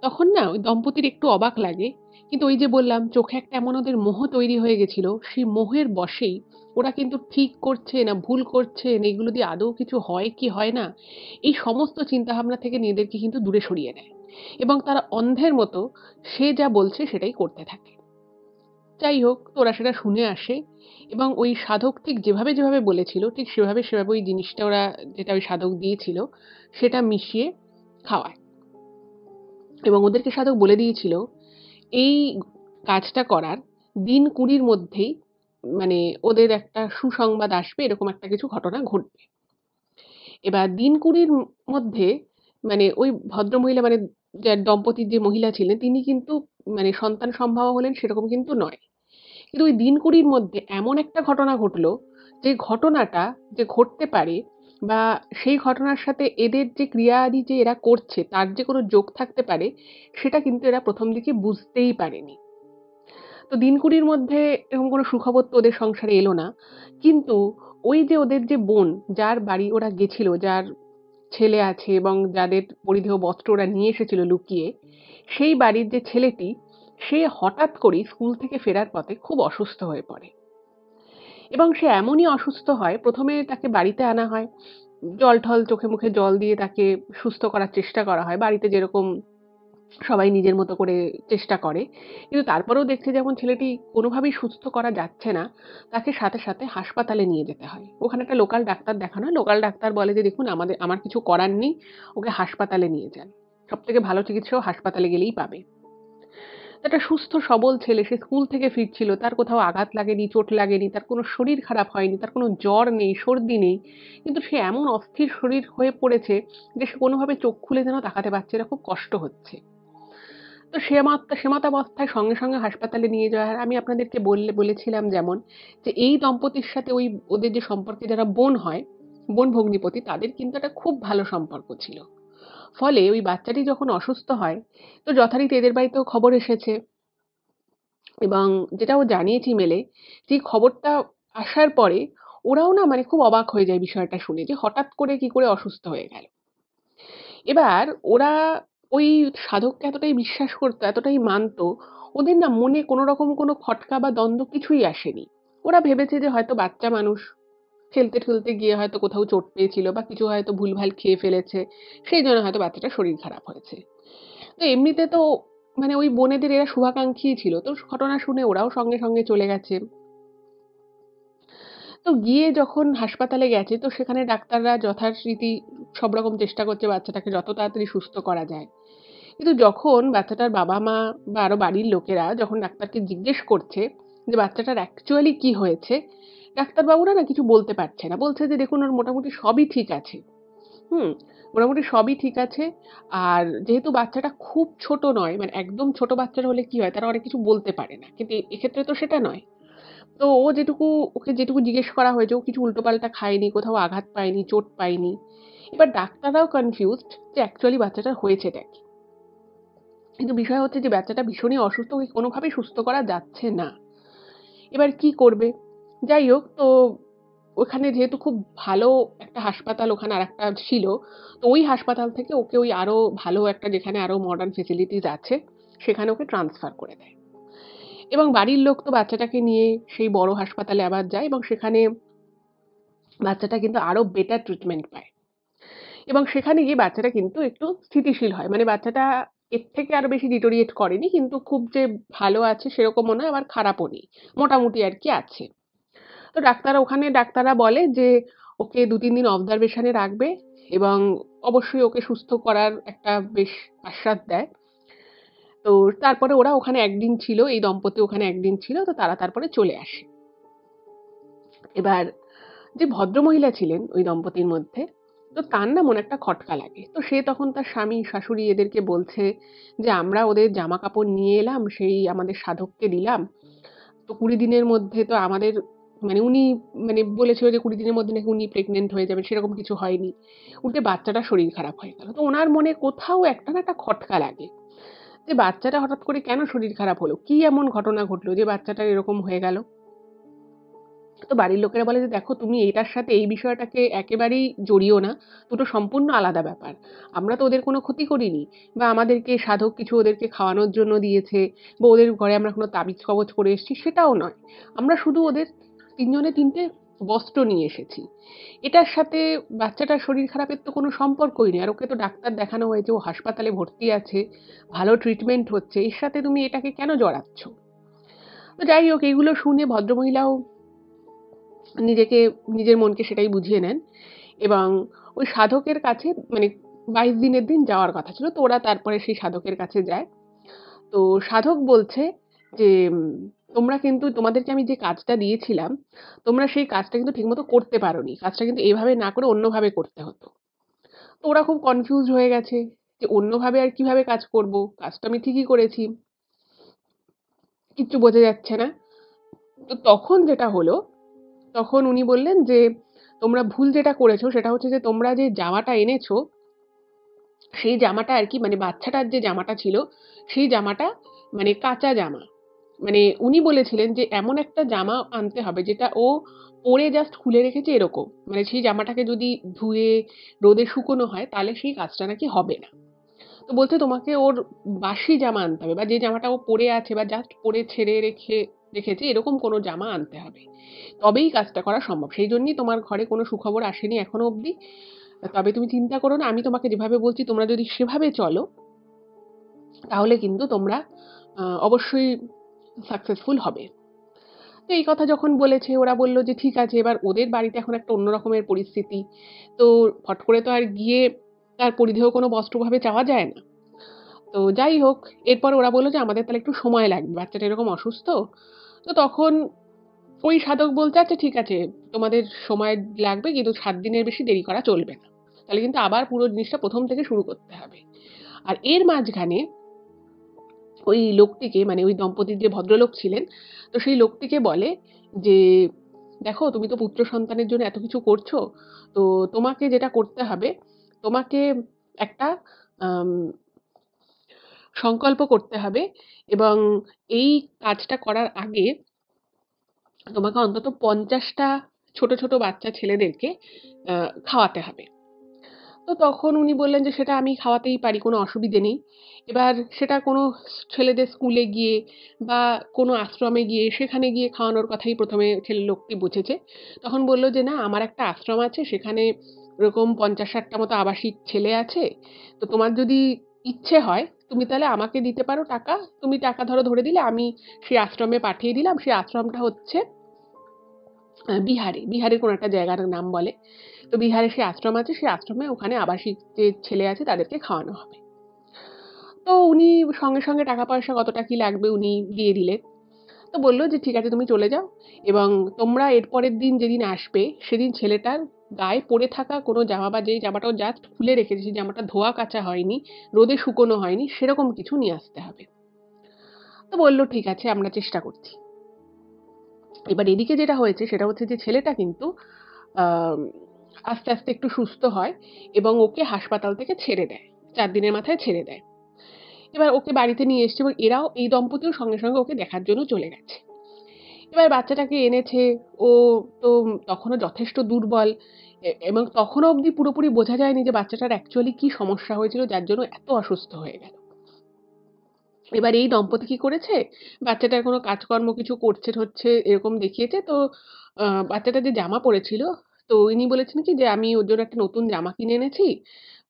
S1: তখন না ওই দম্পতির একটু অবাক লাগে, কিন্তু ওই যে বললাম চোখে একটা এমন ওদের মোহ তৈরি হয়ে গেছিল, সেই মোহের বশেই ওরা কিন্তু ঠিক করছে না ভুল করছে না এগুলো দিয়ে আদৌ কিছু হয় কি হয় না, এই সমস্ত চিন্তাভাবনা থেকে নিজেদেরকে কিন্তু দূরে সরিয়ে নেয় এবং তারা অন্ধের মতো সে যা বলছে সেটাই করতে থাকে। যাই হোক, তো ওরা সেটা শুনে আসে এবং ওই সাধক ঠিক যেভাবে বলেছিল ঠিক সেভাবে ওই জিনিসটা ওরা যেটা ওই সাধক দিয়েছিল সেটা মিশিয়ে খাওয়ায় এবং ওদেরকে সাধক বলে দিয়েছিল এই কাজটা করার দিন ২০ মধ্যেই মানে ওদের একটা সুসংবাদ আসবে এরকম একটা কিছু ঘটনা ঘটবে। এবার দিন ২০ মধ্যে মানে ওই ভদ্রমহিলা মানে যার দম্পতির যে মহিলা ছিলেন তিনি কিন্তু মানে সন্তান সম্ভবা হলেন সেরকম কিন্তু নয়। কিন্তু ওই দিন ২০ মধ্যে এমন একটা ঘটনা ঘটলো যে ঘটনাটা যে ঘটতে পারে বা সেই ঘটনার সাথে এদের যে ক্রিয়াদি যে এরা করছে তার যে কোনো যোগ থাকতে পারে সেটা কিন্তু এরা প্রথম দিকে বুঝতেই পারেনি। তো দিন ২০ মধ্যে এরকম কোনো সুখবর তো ওদের সংসারে এলো না। কিন্তু ওই যে ওদের যে বোন, যার বাড়ি ওরা গেছিল, যার ছেলে আছে এবং যাদের পরিধেয় বস্ত্র ওরা নিয়ে এসেছিল লুকিয়ে, সেই বাড়ির যে ছেলেটি, সে হঠাৎ করেই স্কুল থেকে ফেরার পথে খুব অসুস্থ হয়ে পড়ে। এবং সে এমনই অসুস্থ হয়, ১ম এ তাকে বাড়িতে আনা হয়। জল-টল চোখে মুখে জল দিয়ে তাকে সুস্থ করার চেষ্টা করা হয়। বাড়িতে যেরকম সবাই নিজের মতো করে চেষ্টা করে। কিন্তু তারপরেও দেখছে যখন ছেলেটি কোনোভাবেই সুস্থ করা যাচ্ছে না, তাকে সাথে হাসপাতালে নিয়ে যেতে হয়। ওখানে একটা লোকাল ডাক্তার দেখানো হয়। লোকাল ডাক্তার বলে যে, "দেখুন আমার কিছু করার নেই। ওকে হাসপাতালে নিয়ে যান। সবথেকে ভালো চিকিৎসাও হাসপাতালে গেলেই পাবে।" একটা সুস্থ সবল ছেলে সে স্কুল থেকে ফিরছিল। তার কোথাও আঘাত লাগেনি, চোট লাগেনি, তার কোনো শরীর খারাপ হয়নি, তার কোনো জ্বর নেই, সর্দি নেই। কিন্তু সে এমন অস্থির শরীর হয়ে পড়েছে যে সে কোনোভাবে চোখ খুলে যেন তাকাতে পারছে না। খুব কষ্ট হচ্ছে। তো সেমাতাবস্থায় সঙ্গে হাসপাতালে নিয়ে যাওয়া হয়। আমি আপনাদেরকে বলেছিলাম যেমন যে এই দম্পতির সাথে ওই ওদের যে সম্পর্কে যারা বোন হয়, বোন ভগ্নিপতি তাদের কিন্তু একটা খুব ভালো সম্পর্ক ছিল। ফলে ওই বাচ্চাটি যখন অসুস্থ হয় তো যথারীতি এদের বাড়িতেও খবর এসেছে এবং যেটা ও জানিয়েছে ইমেলে যে খবরটা আসার পরে ওরাও না মানে খুব অবাক হয়ে যায় বিষয়টা শুনে যে হঠাৎ করে কি করে অসুস্থ হয়ে গেল। এবার ওরা ওই সাধককে এতটাই বিশ্বাস করতো, এতটাই মানতো, ওদের না মনে কোনো রকম কোনো খটকা বা দ্বন্দ্ব কিছুই আসেনি। ওরা ভেবেছে যে হয়তো বাচ্চা মানুষ, খেলতে গিয়ে হয়তো কোথাও চোট পেয়েছিল বা কিছু হয়তো ভুলভাল খেয়ে ফেলেছে। সেইজন্য হয়তো বাচ্চাটার শরীর খারাপ হয়েছে। তো এমনিতে তো মানে ওই বোনেদের এরা শুভাকাঙ্ক্ষীই ছিল। তো ঘটনা শুনে ওরাও সঙ্গে চলে গেছে। তো গিয়ে যখন হাসপাতালে গেছে তো সেখানে ডাক্তাররা যথারীতি সব রকম চেষ্টা করছে বাচ্চাটাকে যত তাড়াতাড়ি সুস্থ করা যায়। কিন্তু যখন বাচ্চাটার বাবা-মা বা আরো বাড়ির লোকেরা যখন ডাক্তারকে জিজ্ঞেস করছে যে বাচ্চাটার অ্যাকচুয়ালি কি হয়েছে, ডাক্তারবাবুরা না কিছু বলতে পারছে না। বলছে যে দেখুন ওর মোটামুটি সবই ঠিক আছে। হুম? মোটামুটি সবই ঠিক আছে। আর যেহেতু বাচ্চাটা খুব ছোট নয়, মানে একদম ছোট বাচ্চারা হলে কি হয় তারা অনেক কিছু বলতে পারে না। কিন্তু এক্ষেত্রে তো সেটা নয়। তো ওকে যেটুকু জিজ্ঞেস করা হয়েছে ও কিছু উল্টোপাল্টা খায়নি, কোথাও আঘাত পায়নি, চোট পায়নি। এবার ডাক্তাররাও কনফিউজড যে অ্যাকচুয়ালি বাচ্চাটার হয়েছেটা কি? কিন্তু বিষয় হচ্ছে যে বাচ্চাটা ভীষণই অসুস্থ, ওকে কোনোভাবেই সুস্থ করা যাচ্ছে না। এবার কি করবে? যাই হোক তো ওখানে যেহেতু খুব ভালো একটা হাসপাতাল ওখানে আরেকটা ছিল। তো ওই হাসপাতাল থেকে ওকে ওই আরো ভালো একটা যেখানে আরো মডার্ন ফেসিলিটিস আছে, সেখানে ওকে ট্রান্সফার করে দেয়। এবং বাড়ির লোক তো বাচ্চাটাকে নিয়ে সেই বড় হাসপাতালে আবার যায় এবং সেখানে বাচ্চাটা কিন্তু আরো বেটার ট্রিটমেন্ট পায়। এবং সেখানে গিয়ে বাচ্চাটা কিন্তু একটু স্থিতিশীল হয়। মানে বাচ্চাটা এর থেকে আরো বেশি ডিটোরিয়েট করেনি। কিন্তু খুব যে ভালো আছে সেরকমও নয়, আবার খারাপও নেই। মোটামুটি আরকি আছে। তো ডাক্তাররা বলে যে ওকে ২-৩ দিন অবজারভেশন এ রাখবে এবং অবশ্যই ওকে সুস্থ করার একটা বেশ আশ্বাস দেয়। তো তারপরে ওরা ওখানে ১ দিন ছিল, এই দম্পতি ওখানে ১ দিন ছিল। তো তারা তারপরে চলে আসে। এবার যে ভদ্রমহিলা ছিলেন ওই দম্পতির মধ্যে, তো তার না মনে একটা খটকা লাগে। তো সে তখন তার স্বামী, শাশুড়ি এদেরকে বলছে যে, "আমরা ওদের জামাকাপড় নিয়ে এলাম, সেই আমাদের সাধককে দিলাম। তো ২০ দিনের মধ্যে তো আমাদের মানে উনি মানে বলেছিল যে ২০ দিনের মধ্যে নাকি উনি প্রেগন্যান্ট হয়ে যাবেন, সেরকম কিছু হয়নি। উল্টে বাচ্চাটার শরীর খারাপ হয়ে গেল।" তো উনার মনে কোথাও একটা না একটা খটকা লাগে যে বাচ্চাটা হঠাৎ করে কেন শরীর খারাপ হলো? কি এমন ঘটনা ঘটলো যে বাচ্চাটার এরকম হয়ে গেল? তো বাড়ির লোকেরা বলে যে, "দেখো তুমি এটার সাথে এই বিষয়টাকে একেবারেই জড়িও না। দুটো সম্পূর্ণ আলাদা ব্যাপার। আমরা তো ওদের কোনো ক্ষতি করিনি বা আমাদেরকে সাধক কিছু ওদেরকে খাওয়ানোর জন্য দিয়েছে বা ওদের ঘরে আমরা কোনো তাবিজ কবজ করে এসেছি সেটাও নয়। আমরা শুধু ওদের ৩ জনে ৩ টে বস্ত্র নিয়ে এসেছি। এটার সাথে বাচ্চাটার শরীর খারাপের তো কোনো সম্পর্কই নেই। আর ওকে তো ডাক্তার দেখানো হয়েছে, ও হাসপাতালে ভর্তি আছে, ভালো ট্রিটমেন্ট হচ্ছে। এর সাথে তুমি এটাকে কেন জড়াচ্ছ?" তো যাই হোক এগুলো শুনে ভদ্রমহিলাও নিজেকে নিজের মনকে সেটাই বুঝিয়ে নেন এবং ওই সাধকের কাছে মানে ২২ দিনের দিন যাওয়ার কথা ছিল। তো ওরা তারপরে সেই সাধকের কাছে যায়। তো সাধক বলছে যে, তোমরা কিন্তু তোমাদেরকে আমি যে কাজটা দিয়েছিলাম, তোমরা সেই কাজটা কিন্তু ঠিকমতো করতে পারোনি। কাজটা কিন্তু এভাবে না করে অন্যভাবে করতে হতো।" তো ওরা খুব কনফিউজড হয়ে গেছে যে অন্যভাবে আর কিভাবে কাজ করব? কাজ তো আমি ঠিকই করেছি। কিচ্ছু বোঝা যাচ্ছে না। তো তখন যেটা হলো, তখন উনি বললেন যে, "তোমরা ভুল যেটা করেছো সেটা হচ্ছে যে তোমরা যে জামাটা এনেছো, সেই জামাটা আরকি মানে বাচ্চাটার যে জামাটা ছিল, সেই জামাটা মানে কাঁচা জামা। মানে উনি বলেছিলেন যে এমন একটা জামা আনতে হবে যেটা ও পরে জাস্ট খুলে রেখেছে এরকম। মানে সেই জামাটাকে যদি ধুয়ে রোদে শুকোনো হয় তাহলে সেই কাজটা নাকি হবে না। তো বলছে তোমাকে ওর বাসি জামা আনতে হবে বা যে জামাটা ও পরে আছে বা জাস্ট পরে ছেড়ে রেখেছে এরকম কোনো জামা আনতে হবে। তবেই কাজটা করা সম্ভব। সেইজন্যই তোমার ঘরে কোনো সুখবর আসেনি এখনো অবধি। তবে তুমি চিন্তা করো না, আমি তোমাকে যেভাবে বলছি তোমরা যদি সেভাবে চলো, তাহলে কিন্তু তোমরা অবশ্যই সাকসেসফুল হবে।" তো এই কথা যখন বলেছে ওরা বলল যে ঠিক আছে, এবার ওদের বাড়িতে এখন একটা অন্য রকমের পরিস্থিতি। তো ফট করে তো আর গিয়ে তার পরিধেয় কোনো বস্ত্র চাওয়া যায় না। তো যাই হোক, এরপর ওরা বলল যে আমাদের তাহলে একটু সময় লাগবে। বাচ্চাটা এরকম অসুস্থ। তো তখন ওই সাধক বলছে, "আচ্ছা ঠিক আছে, তোমাদের সময় লাগবে কিন্তু ৭ দিনের বেশি দেরি করা চলবে না। তাহলে কিন্তু আবার পুরো জিনিসটা ১ম থেকে শুরু করতে হবে।" আর এর মাঝখানে ওই লোকটিকে মানে ওই দম্পতির যে ভদ্রলোক ছিলেন, তো সেই লোকটিকে বলে যে, "দেখো তুমি তো পুত্র সন্তানের জন্য এত কিছু করছো। তো তোমাকে যেটা করতে হবে, তোমাকে একটা আম সংকল্প করতে হবে এবং এই কাজটা করার আগে তোমাকে অন্তত ৫০ টা ছোট, ছোট বাচ্চা ছেলেদেরকে আ খাওয়াতে হবে।" তো তখন উনি বললেন যে, "সেটা আমি খাওয়াতেই পারি, কোনো অসুবিধে নেই।" এবার সেটা কোনো ছেলেদের স্কুলে গিয়ে বা কোনো আশ্রমে গিয়ে, সেখানে গিয়ে খাওয়ানোর কথাই ১ম এ ছেলে লোকটি বুঝেছে। তখন বলল যে, "না, আমার একটা আশ্রম আছে, সেখানে ওরকম ৫০-৬০ টা মতো আবাসিক ছেলে আছে। তো তোমার যদি ইচ্ছে হয়, তুমি তাহলে আমাকে দিতে পারো টাকা। তুমি টাকা ধরে দিলে আমি সেই আশ্রমে পাঠিয়ে দিলাম।" সেই আশ্রমটা হচ্ছে বিহারে। বিহারের কোনো একটা জায়গার নাম বলে। তো বিহারে সেই আশ্রম আছে, সেই আশ্রমে ওখানে আবাসিক যে ছেলে আছে তাদেরকে খাওয়ানো হবে। তো উনি সঙ্গে টাকা পয়সা কতটা কি লাগবে উনি দিয়ে দিলেন। তো বলল যে, "ঠিক আছে তুমি চলে যাও এবং তোমরা এর পরের দিন যেদিন আসবে সেদিন ছেলেটার গায়ে পড়ে থাকা কোনো জামা বা যেই জামাটা ও জাস্ট খুলে রেখেছে, সেই জামাটা ধোয়া কাচা হয়নি, রোদে শুকোনো হয়নি সেরকম কিছু নিয়ে আসতে হবে।" তো বলল, "ঠিক আছে আমরা চেষ্টা করছি।" এবার এদিকে যেটা হয়েছে সেটা হচ্ছে যে ছেলেটা কিন্তু আম আস্তে একটু সুস্থ হয় এবং ওকে হাসপাতাল থেকে ছেড়ে দেয়। ৪ দিনের মাথায় ছেড়ে দেয়। এবার ওকে বাড়িতে নিয়ে এসছে এবং এরাও এই দম্পতিও সঙ্গে ওকে দেখার জন্য চলে গেছে। এবার বাচ্চাটাকে এনেছে, ও তো তখনও যথেষ্ট দুর্বল এবং তখনও অবধি পুরোপুরি বোঝা যায়নি যে বাচ্চাটার অ্যাকচুয়ালি কি সমস্যা হয়েছিল যার জন্য এত অসুস্থ হয়ে গেল। এবার এই দম্পতি কি করেছে, বাচ্চাটার কোনো কাজকর্ম কিছু করছে-টরছে এরকম দেখিয়েছে। তো বাচ্চাটা যে জামা পড়েছিল, তো ইনি বলেছেন কি যে, "আমি ওর জন্য একটা নতুন জামা কিনে এনেছি।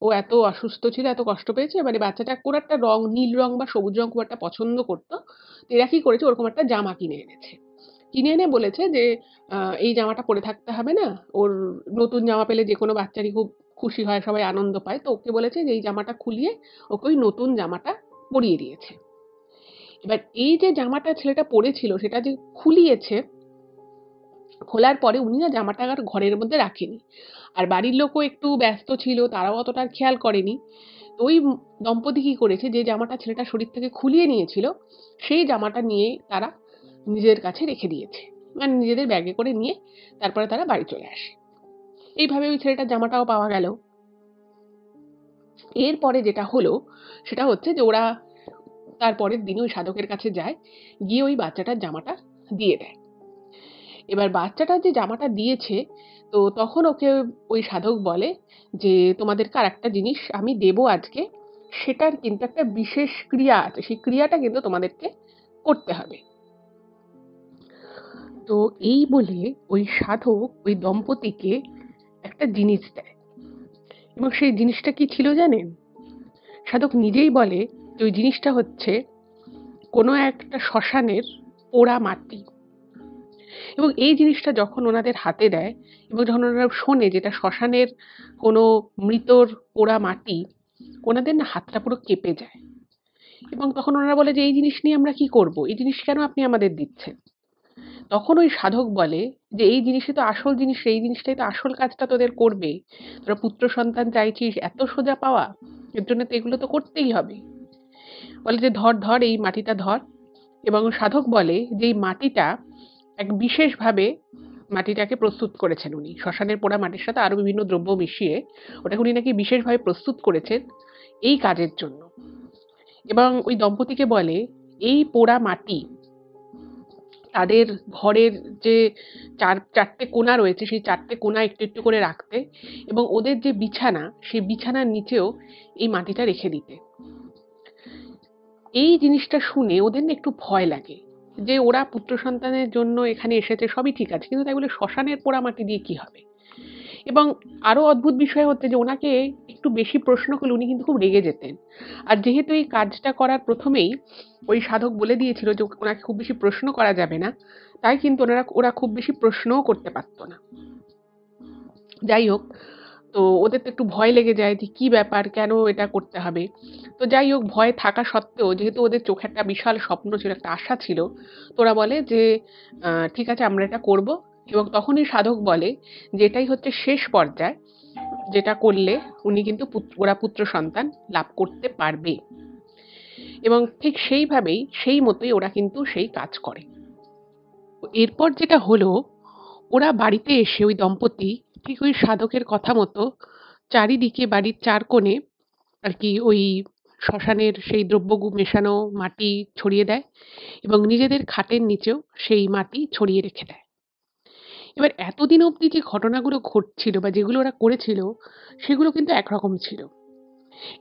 S1: ও এত অসুস্থ ছিল, এত কষ্ট পেয়েছে।" মানে বাচ্চাটা কোনো একটা রং, নীল রং বা সবুজ রং খুব একটা পছন্দ করত। তো এরা কি করেছে, ওরকম একটা জামা কিনে এনেছে। কিনে এনে বলেছে যে, আ "এই জামাটা পরে থাকতে হবে না। ওর নতুন জামা পেলে যেকোনো বাচ্চারই খুব খুশি হয়, সবাই আনন্দ পায়।" তো ওকে বলেছে যে এই জামাটা খুলিয়ে ওকে ওই নতুন জামাটা পরিয়ে দিয়েছে। এবার এই যে জামাটা ছেলেটা পড়েছিল সেটা যে খুলিয়েছে, খোলার পরে উনি না জামাটা আর ঘরের মধ্যে রাখেনি। আর বাড়ির লোকও একটু ব্যস্ত ছিল, তারাও অতটা আর খেয়াল করেনি। তো ওই দম্পতি কি করেছে, যে জামাটা ছেলেটার শরীর থেকে খুলিয়ে নিয়েছিল, সেই জামাটা নিয়ে তারা নিজেদের কাছে রেখে দিয়েছে। মানে নিজেদের ব্যাগে করে নিয়ে তারপরে তারা বাড়ি চলে আসে। এইভাবে ওই ছেলেটার জামাটাও পাওয়া গেল। এরপরে যেটা হলো সেটা হচ্ছে যে ওরা তার পরের দিন ওই সাধকের কাছে যায়, গিয়ে ওই বাচ্চাটার জামাটা দিয়ে দেয়। এবার বাচ্চাটা যে জামাটা দিয়েছে, তো তখন ওকে ওই সাধক বলে যে, "তোমাদেরকে আরেকটা জিনিস আমি দেবো আজকে। সেটার কিন্তু একটা বিশেষ ক্রিয়া আছে। সেই ক্রিয়াটা কিন্তু তোমাদেরকে করতে হবে।" তো এই বলে ওই সাধক ওই দম্পতিকে একটা জিনিস দেয়, এবং সেই জিনিসটা কি ছিল জানেন? সাধক নিজেই বলে যে ওই জিনিসটা হচ্ছে কোনো একটা শ্মশানের পোড়া মাটি। এবং এই জিনিসটা যখন ওনাদের হাতে দেয় এবং যখন ওনারা শোনে যে এটা শ্মশানের কোনো মৃতর পোড়া মাটি, ওনাদের না হাতটা পুরো কেঁপে যায়। এবং তখন ওনারা বলে যে, "এই জিনিস নিয়ে আমরা কি করব? এই জিনিস কেন আপনি আমাদের দিচ্ছেন?" তখন ওই সাধক বলে যে, "এই জিনিসই তো আসল জিনিস, এই জিনিসটাই তো আসল কাজটা তোদের করবে। তোরা পুত্র সন্তান চাইছিস, এত সোজা পাওয়া? এর জন্য তো এগুলো তো করতেই হবে।" বলে যে, "ধর, ধর এই মাটিটা ধর।" এবং সাধক বলে যে এই মাটিটা এক বিশেষভাবে মাটিটাকে প্রস্তুত করেছেন উনি। শ্মশানের পোড়া মাটির সাথে আরো বিভিন্ন দ্রব্য মিশিয়ে ওটাকে উনি নাকি বিশেষভাবে প্রস্তুত করেছেন এই কাজের জন্য। এবং ওই দম্পতিকে বলে, এই পোড়া মাটি তাদের ঘরের যে চারটে কোণা রয়েছে, সেই চারটে কোণা একটু একটু করে রাখতে, এবং ওদের যে বিছানা, সেই বিছানার নিচেও এই মাটিটা রেখে দিতে। এই জিনিসটা শুনে ওদের না একটু ভয় লাগে যে ওরা পুত্র সন্তানের জন্য এখানে এসেছে, সবই ঠিক আছে, কিন্তু তাই বলে শ্মশানের পোড়া মাটি দিয়ে কি হবে? এবং আরো অদ্ভুত বিষয় হচ্ছে যে ওনাকে একটু বেশি প্রশ্ন করলে উনি কিন্তু খুব রেগে যেতেন। আর যেহেতু এই কাজটা করার প্রথমেই ওই সাধক বলে দিয়েছিল যে ওনাকে খুব বেশি প্রশ্ন করা যাবে না, তাই কিন্তু ওরা খুব বেশি প্রশ্নও করতে পারতো না। যাই হোক, তো ওদের তো একটু ভয় লেগে যায় যে কি ব্যাপার, কেন এটা করতে হবে? তো যাই হোক, ভয় থাকা সত্ত্বেও যেহেতু ওদের চোখে একটা বিশাল স্বপ্ন ছিল, একটা আশা ছিল, তো ওরা বলে যে ঠিক আছে আমরা এটা করব। এবং তখনই সাধক বলে যে এটাই হচ্ছে শেষ পর্যায়, যেটা করলে উনি কিন্তু ওরা পুত্র সন্তান লাভ করতে পারবে। এবং ঠিক সেইভাবেই সেই মতোই ওরা কিন্তু সেই কাজ করে। এরপর যেটা হলো, ওরা বাড়িতে এসে ওই দম্পতি ঠিক ওই সাধকের কথা মতো চারিদিকে বাড়ির চার কোণে আর কি ওই শ্মশানের সেই দ্রব্য মেশানো মাটি ছড়িয়ে দেয়, এবং নিজেদের খাটের নিচেও সেই মাটি ছড়িয়ে রেখে দেয়। এবার এতদিন অবধি যে ঘটনাগুলো ঘটছিল বা যেগুলো ওরা করেছিল, সেগুলো কিন্তু একরকম ছিল।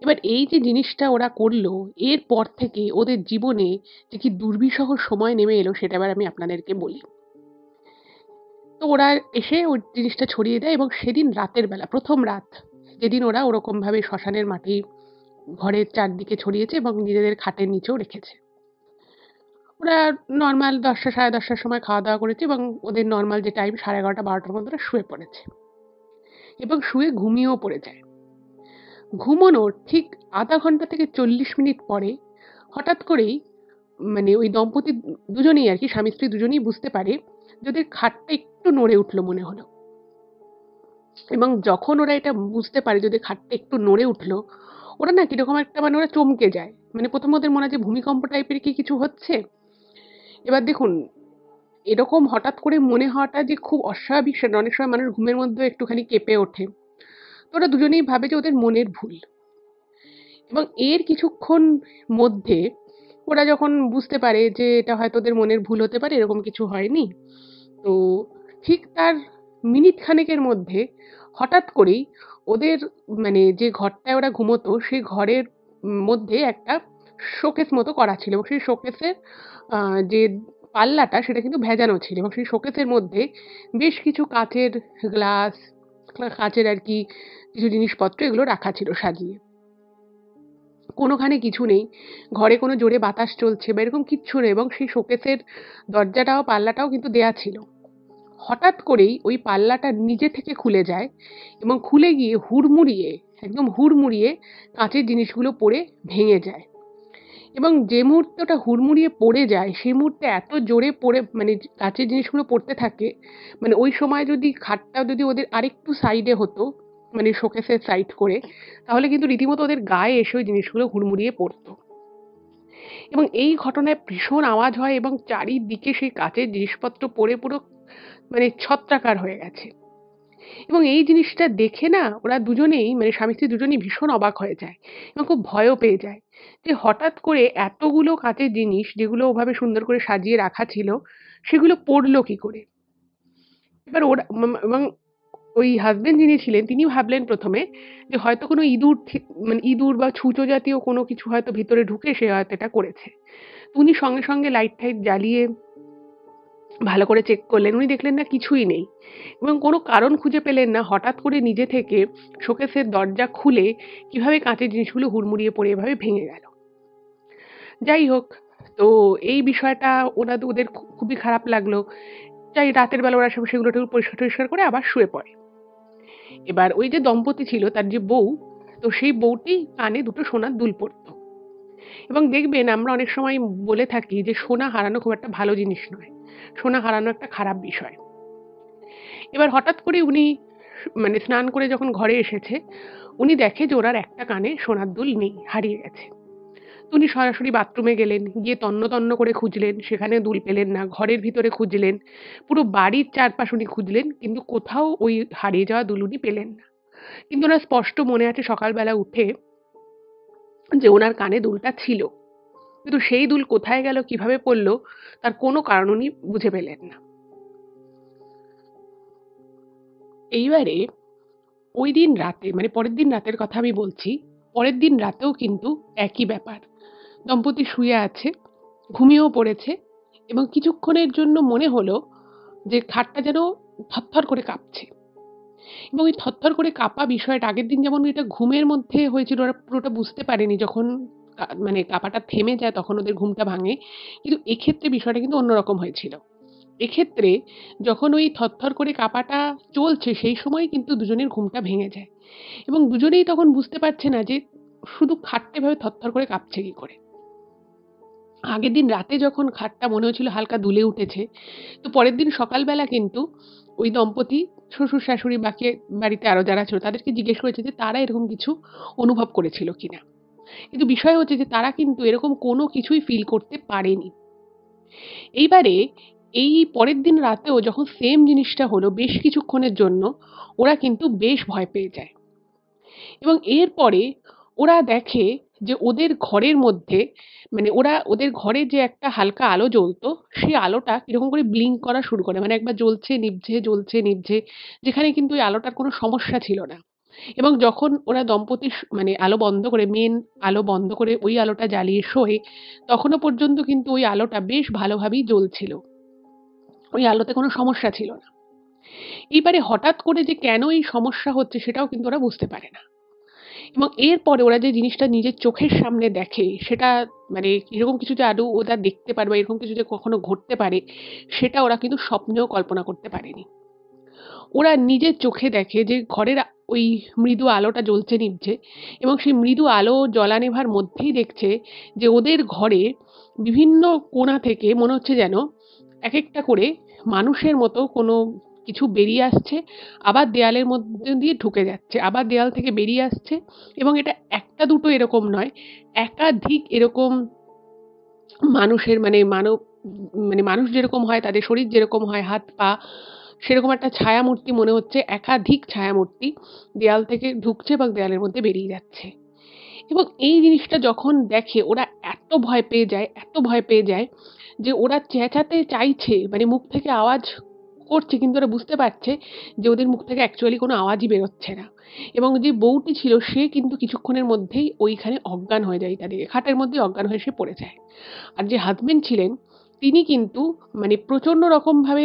S1: এবার এই যে জিনিসটা ওরা করলো, এরপর থেকে ওদের জীবনে যে কি দুর্বিষহ সময় নেমে এলো, সেটা এবার আমি আপনাদেরকে বলি। তো ওরা এসে ওই জিনিসটা ছড়িয়ে দেয়, এবং সেদিন রাতের বেলা, প্রথম রাত যেদিন ওরা ওরকমভাবে শ্মশানের মাটি ঘরের চারদিকে ছড়িয়েছে এবং নিজেদের খাটের নিচেও রেখেছে। ওরা নরমাল ১০টা ১০:৩০ সময় খাওয়া-দাওয়া করেছে, এবং ওদের নরমাল যে টাইম ১১:৩০-১২টার মধ্যে ওরা শুয়ে পড়েছে এবং শুয়ে ঘুমিয়েও পড়ে যায়। ঘুমানোর ঠিক ০.৫ ঘন্টা থেকে ৪০ মিনিট পরে হঠাৎ করেই মানে ওই দম্পতি দুজনেই আরকি, স্বামী-স্ত্রী দুজনেই বুঝতে পারে যে ওদের খাটটা একটু নড়ে উঠল মনে হলো। এবং যখন ওরা এটা বুঝতে পারে যে ওদের খাটটা একটু নড়ে উঠল, ওরা না কিরকম একটা মানে ওরা চমকে যায়। মানে ১ম ওদের মনে হয় যে ভূমিকম্প টাইপের কি কিছু হচ্ছে? এবার দেখুন, এরকম হঠাৎ করে মনে হওয়াটা যে খুব অস্বাভাবিক সেটা অনেক সময় মানুষ ঘুমের মধ্যেও একটুখানি কেঁপে ওঠে। তো ওরা দুজনেই ভাবে যে ওদের মনের ভুল। এবং এর কিছুক্ষণ মধ্যে ওরা যখন বুঝতে পারে যে এটা হয়তো ওদের মনের ভুল হতে পারে, এরকম কিছু হয়নি। তো ঠিক তার মিনিট খানেকের মধ্যে হঠাৎ করেই ওদের মানে যে ঘরটায় ওরা ঘুমোতো, সেই ঘরের মধ্যে একটা শোকেস মতো করা ছিল, এবং সেই শোকেসের যে পাল্লাটা সেটা কিন্তু ভেজানো ছিল, এবং সেই শোকেসের মধ্যে বেশ কিছু কাঁচের গ্লাস, কাঁচের আরকি কিছু জিনিসপত্র এগুলো রাখা ছিল সাজিয়ে। কোনোখানে কিছু নেই। ঘরে কোনো জোরে বাতাস চলছে বা এরকম কিচ্ছু নেই, এবং সেই শোকেসের দরজাটাও পাল্লাটাও কিন্তু দেয়া ছিল। হঠাৎ করেই ওই পাল্লাটা নিজে থেকে খুলে যায়, এবং খুলে গিয়ে হুড়মুড়িয়ে, একদম হুড়মুড়িয়ে কাঁচের জিনিসগুলো পড়ে ভেঙে যায়। এবং যে মুহূর্তে ওটা হুড়মুড়িয়ে পড়ে যায়, সেই মুহূর্তে এত জোরে পড়ে মানে কাঁচের জিনিসগুলো পড়তে থাকে, মানে ওই সময় যদি খাটটা যদি ওদের আরেকটু সাইডে হতো, মানে শোকেসের সাইড করে, তাহলে কিন্তু রীতিমতো ওদের গায়ে এসে ওই জিনিসগুলো হুড়মুড়িয়ে পড়তো। এবং এই ঘটনায় ভীষণ আওয়াজ হয়, এবং চারিদিকে সেই কাঁচের জিনিসপত্র পড়ে পুরো মানে ছত্রাকার হয়ে গেছে। এবং এই জিনিসটা দেখে না ওরা দুজনেই মানে স্বামী-স্ত্রী দুজনেই ভীষণ অবাক হয়ে যায়, এবং খুব ভয়ও পেয়ে যায় যে হঠাৎ করে এতগুলো কাঁচের জিনিস যেগুলো ওভাবে সুন্দর করে সাজিয়ে রাখা ছিল, সেগুলো পড়লো কি করে? এবার ওরা এবং ওই হাসব্যান্ড যিনি ছিলেন তিনি ভাবলেন প্রথমে যে হয়তো কোনো ইঁদুর মানে ইঁদুর বা ছুঁচো জাতীয় কোনো কিছু হয়তো ভিতরে ঢুকে সে হয়তো এটা করেছে। উনি সঙ্গে সঙ্গে লাইট টাইট জ্বালিয়ে ভালো করে চেক করলেন। উনি দেখলেন না কিছুই নেই এবং কোনো কারণ খুঁজে পেলেন না। হঠাৎ করে নিজে থেকে শোকেসের দরজা খুলে কিভাবে কাঁচের জিনিসগুলো হুড়মুড়িয়ে পড়ে এভাবে ভেঙে গেল। যাই হোক, তো এই বিষয়টা ওদের খুবই খারাপ লাগলো। যাই রাতের বেলা ওরা সেগুলো একটু পরিষ্কার করে আবার শুয়ে পড়ে। এবার ওই যে দম্পতি ছিল তার যে বউ, তো সেই বউটি কানে দুটো সোনার দুল পরতো এবং দেখবেন আমরা অনেক সময় বলে থাকি যে সোনা হারানো খুব একটা ভালো জিনিস নয়, সোনা হারানো একটা খারাপ বিষয়। এবার হঠাৎ করে উনি মানে স্নান করে যখন ঘরে এসেছে, উনি দেখে যে ওনার একটা কানে সোনার দুল নেই, হারিয়ে গেছে। তো উনি সরাসরি বাথরুমে গেলেন, গিয়ে তন্ন তন্ন করে খুঁজলেন, সেখানে দুল পেলেন না। ঘরের ভিতরে খুঁজলেন, পুরো বাড়ির চারপাশ উনি খুঁজলেন, কিন্তু কোথাও ওই হারিয়ে যাওয়া দুল উনি পেলেন না। কিন্তু ওনার স্পষ্ট মনে আছে সকালবেলা উঠে যে ওনার কানে দুলটা ছিল, কিন্তু সেই দুল কোথায় গেল, কিভাবে পড়লো, তার কোনো কারণ উনি বুঝে পেলেন না। এইবারে ওই দিন রাতে, মানে পরের দিন রাতের কথা আমি বলছি, পরের দিন রাতেও কিন্তু একই ব্যাপার। দম্পতি শুয়ে আছে, ঘুমিয়েও পড়েছে এবং কিছুক্ষণের জন্য মনে হলো যে খাটটা যেন থরথর করে কাঁপছে এবং ওই থরথর করে কাঁপা বিষয়টা আগের দিন যেমন এটা ঘুমের মধ্যে হয়েছিল, ওরা পুরোটা বুঝতে পারেনি। যখন মানে কাঁপাটা থেমে যায় তখন ওদের ঘুমটা ভাঙে, কিন্তু এক্ষেত্রে বিষয়টা কিন্তু অন্যরকম হয়েছিল। এক্ষেত্রে যখন ওই থরথর করে কাঁপাটা চলছে সেই সময় কিন্তু দুজনের ঘুমটা ভেঙে যায় এবং দুজনেই তখন বুঝতে পারছে না যে শুধু খাটটা এভাবে থরথর করে কাঁপছে কি করে। আগের দিন রাতে যখন খাটটা মনে হচ্ছিল হালকা দুলে উঠেছে, তো পরের দিন সকালবেলা কিন্তু ওই দম্পতি শ্বশুর শাশুড়ি বাকি বাড়িতে আরো যারা ছিল তাদেরকে জিজ্ঞেস করেছে যে তারা এরকম কিছু অনুভব করেছিল কিনা। কিন্তু বিষয় হচ্ছে যে তারা কিন্তু এরকম কোনো কিছুই ফিল করতে পারেনি। এইবারে এই পরের দিন রাতেও যখন সেম জিনিসটা হলো বেশ কিছুক্ষণের জন্য, ওরা কিন্তু বেশ ভয় পেয়ে যায় এবং এরপরে ওরা দেখে যে ওদের ঘরের মধ্যে, মানে ওদের ঘরে যে একটা হালকা আলো জ্বলতো, সেই আলোটা কিরকম করে ব্লিঙ্ক করা শুরু করে, মানে একবার জ্বলছে নিভছে, জ্বলছে নিভছে, যেখানে কিন্তু ওই আলোটার কোনো সমস্যা ছিল না। এবং যখন ওরা দম্পতি মানে আলো বন্ধ করে, মেন আলো বন্ধ করে ওই আলোটা জ্বালিয়ে শোয়, তখনও পর্যন্ত কিন্তু ওই আলোটা বেশ ভালোভাবেই জ্বলছিল, ওই আলোতে কোনো সমস্যা ছিল না। এইবারে হঠাৎ করে যে কেন এই সমস্যা হচ্ছে সেটাও কিন্তু ওরা বুঝতে পারে না এবং এরপরে ওরা যে জিনিসটা নিজের চোখের সামনে দেখে সেটা, মানে এরকম কিছু যে আদৌ ওরা দেখতে পারে বা এরকম কিছু যে কখনো ঘটতে পারে, সেটা ওরা কিন্তু স্বপ্নেও কল্পনা করতে পারেনি। ওরা নিজের চোখে দেখে যে ঘরের ওই মৃদু আলোটা জ্বলছে নিভছে এবং সেই মৃদু আলো জ্বলা নেভার মধ্যেই দেখছে যে ওদের ঘরে বিভিন্ন কোণা থেকে মনে হচ্ছে যেন এক একটা করে মানুষের মতো কোনো কিছু বেরিয়ে আসছে, আবার দেয়ালের মধ্যে দিয়ে ঢুকে যাচ্ছে, আবার দেয়াল থেকে বেরিয়ে আসছে এবং এটা একটা দুটো এরকম নয়, একাধিক এরকম মানুষের মানে মানুষ যেরকম হয়, তাদের শরীর যেরকম হয়, হাত পা, সেরকম একটা ছায়ামূর্তি মনে হচ্ছে, একাধিক ছায়ামূর্তি দেয়াল থেকে ঢুকছে এবং দেয়ালের মধ্যে বেরিয়ে যাচ্ছে। এবং এই জিনিসটা যখন দেখে ওরা এত ভয় পেয়ে যায়, এত ভয় পেয়ে যায় যে ওরা চেঁচাতে চাইছে, মানে মুখ থেকে আওয়াজ করছে, কিন্তু ওরা বুঝতে পারছে যে ওদের মুখ থেকে অ্যাকচুয়ালি কোনো আওয়াজই বেরোচ্ছে না এবং যে বউটি ছিল সে কিন্তু কিছুক্ষণের মধ্যেই ওইখানে অজ্ঞান হয়ে যায়, তাদের খাটের মধ্যেই অজ্ঞান হয়ে সে পড়ে যায়। আর যে হাসবেন্ড ছিলেন তিনি কিন্তু মানে প্রচণ্ড রকমভাবে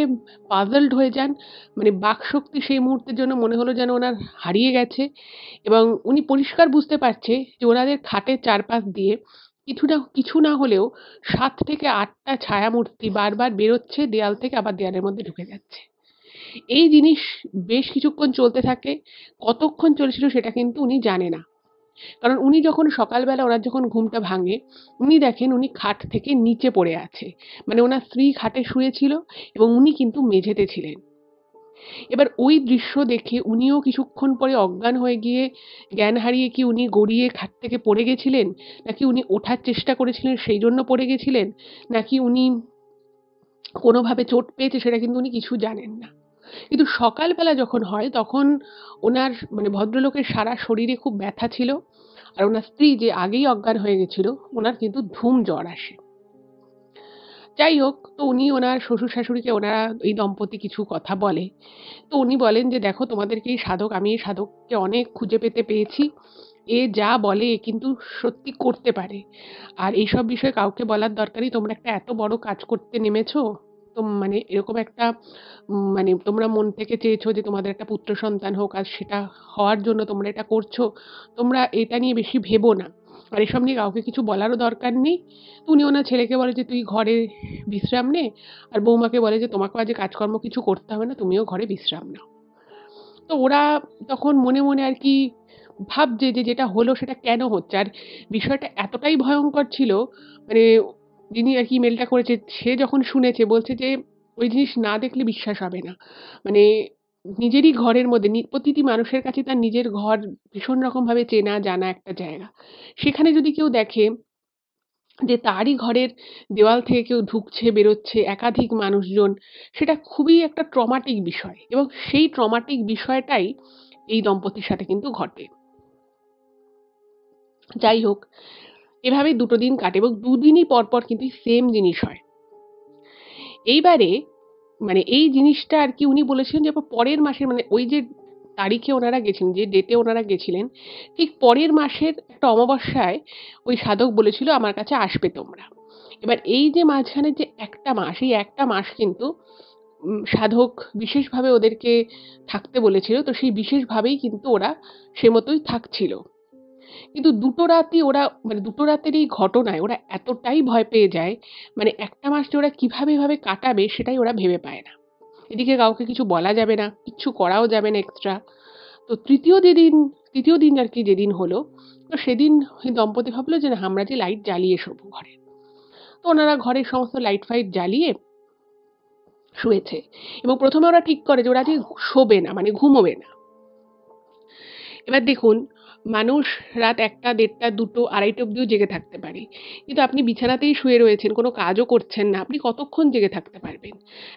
S1: পাজলড হয়ে যান, মানে বাকশক্তি সেই মুহূর্তের জন্য মনে হলো যেন ওনার হারিয়ে গেছে এবং উনি পরিষ্কার বুঝতে পারছে যে ওনাদের খাটের চারপাশ দিয়ে কিছু না হলেও ৭ থেকে ৮টা ছায়ামূর্তি বারবার বেরোচ্ছে দেয়াল থেকে, আবার দেয়ালের মধ্যে ঢুকে যাচ্ছে। এই জিনিস বেশ কিছুক্ষণ চলতে থাকে। কতক্ষণ চলেছিল সেটা কিন্তু উনি জানে না। কারণ উনি যখন সকালবেলা ওনার যখন ঘুমটা ভাঙে, উনি দেখেন উনি খাট থেকে নিচে পড়ে আছে। মানে ওনার স্ত্রী খাটে শুয়েছিল এবং উনি কিন্তু মেঝেতে ছিলেন। এবার ওই দৃশ্য দেখে উনিও কিছুক্ষণ পরে অজ্ঞান হয়ে গিয়ে জ্ঞান হারিয়ে কি উনি গড়িয়ে খাট থেকে পড়ে গেছিলেন? নাকি উনি ওঠার চেষ্টা করেছিলেন সেই জন্য পড়ে গেছিলেন? নাকি উনি কোনোভাবে চোট পেয়েছে সেটা কিন্তু উনি কিছু জানেন না। কিন্তু সকালবেলা যখন হয় তখন ওনার মানে ভদ্রলোকের সারা শরীরে খুব ব্যথা ছিল। আর ওনার স্ত্রী যে আগেই অজ্ঞান হয়ে গেছিল, ওনার কিন্তু জ্বর আসে। যাই হোক, তো উনি ওনার শ্বশুর-শাশুড়িকে ওনারা এই দম্পতি কিছু কথা বলে। তো উনি বলেন যে, "দেখো তোমাদেরকে এই সাধক আমি এই সাধককে অনেক খুঁজে পেয়েছি। এ যা বলে এ কিন্তু সত্যি করতে পারে। আর এইসব বিষয়ে কাউকে বলার দরকার নেই। তোমরা একটা এত বড় কাজ করতে নেমেছো, তো মানে এরকম একটা মানে তোমরা মন থেকে চেয়েছো যে তোমাদের একটা পুত্র সন্তান হোক, আর সেটা হওয়ার জন্য তোমরা এটা করছো। তোমরা এটা নিয়ে বেশি ভেবো না। আর এসব নিয়ে কাউকে কিছু বলারও দরকার নেই।" তো উনি ওনার ছেলেকে বলে যে, "তুই ঘরে বিশ্রাম নে।" আর বৌমাকে বলে যে, "তোমাকেও আজ কাজকর্ম কিছু করতে হবে না। তুমিও ঘরে বিশ্রাম নাও।" তো ওরা তখন মনে, মনে আর কি ভাবছে যে যেটা হলো সেটা কেন হচ্ছে? আর বিষয়টা এতটাই ভয়ংকর ছিল, মানে যিনি আর কি মেইলটা করেছে সে যখন শুনেছে বলছে যে, "ওই জিনিস না দেখলে বিশ্বাস হবে না।" মানে নিজেরই ঘরের মধ্যে প্রতিটি মানুষের কাছে তার নিজের ঘর ভীষণ রকমভাবে চেনা জানা একটা জায়গা। সেখানে যদি কেউ দেখে যে তারই ঘরের দেওয়াল থেকে কেউ ঢুকছে, বেরোচ্ছে, একাধিক মানুষজন, সেটা খুবই একটা ট্রমাটিক বিষয় এবং সেই ট্রমাটিক বিষয়টাই এই দম্পতির সাথে কিন্তু ঘটে। যাই হোক, এভাবে ২ টো দিন কাটে এবং ২ দিনই পরপর কিন্তু সেম জিনিস হয়। এইবারে মানে এই জিনিসটা আর কি উনি বলেছিলেন যে পরের মাসের মানে ওই যে তারিখে ওনারা গেছিলেন, যে ডেটে ওনারা গেছিলেন, ঠিক পরের মাসের একটা অমাবস্যায় ওই সাধক বলেছিল, "আমার কাছে আসবে তোমরা।" এবার এই যে মাঝখানে যে একটা মাস, এই একটা মাস কিন্তু সাধক বিশেষভাবে ওদেরকে থাকতে বলেছিল। তো সেই বিশেষভাবেই কিন্তু ওরা সে মতোই থাকছিল। কিন্তু ২ টো রাতই ওরা মানে ২ টো রাতের এই ঘটনায় ওরা এতটাই ভয় পেয়ে যায়, মানে একটা মাস যে ওরা কিভাবে এভাবে কাটাবে সেটাই ওরা ভেবে পায় না। এদিকে কাউকে কিছু বলা যাবে না, কিচ্ছু করাও যাবে না এক্সট্রা। তো ৩য় দিন আর কি যেদিন হলো, তো সেদিন ওই দম্পতি ভাবলো যে না আমরা যে লাইট জ্বালিয়ে শোবো ঘরে। তো ওনারা ঘরের সমস্ত লাইট ফাইট জ্বালিয়ে শুয়েছে এবং ১ম এ ওরা ঠিক করে যে ওরা আজকে শোবে না, মানে ঘুমোবে না। এবার দেখুন, মানুষ রাত ১টা, ১:৩০, ২টো, ২:৩০ অব্দিও জেগে থাকতে পারে। কিন্তু আপনি বিছানাতেই শুয়ে রয়েছেন, কোনো কাজও করছেন না। আপনি কতক্ষণ জেগে থাকতে পারবেন?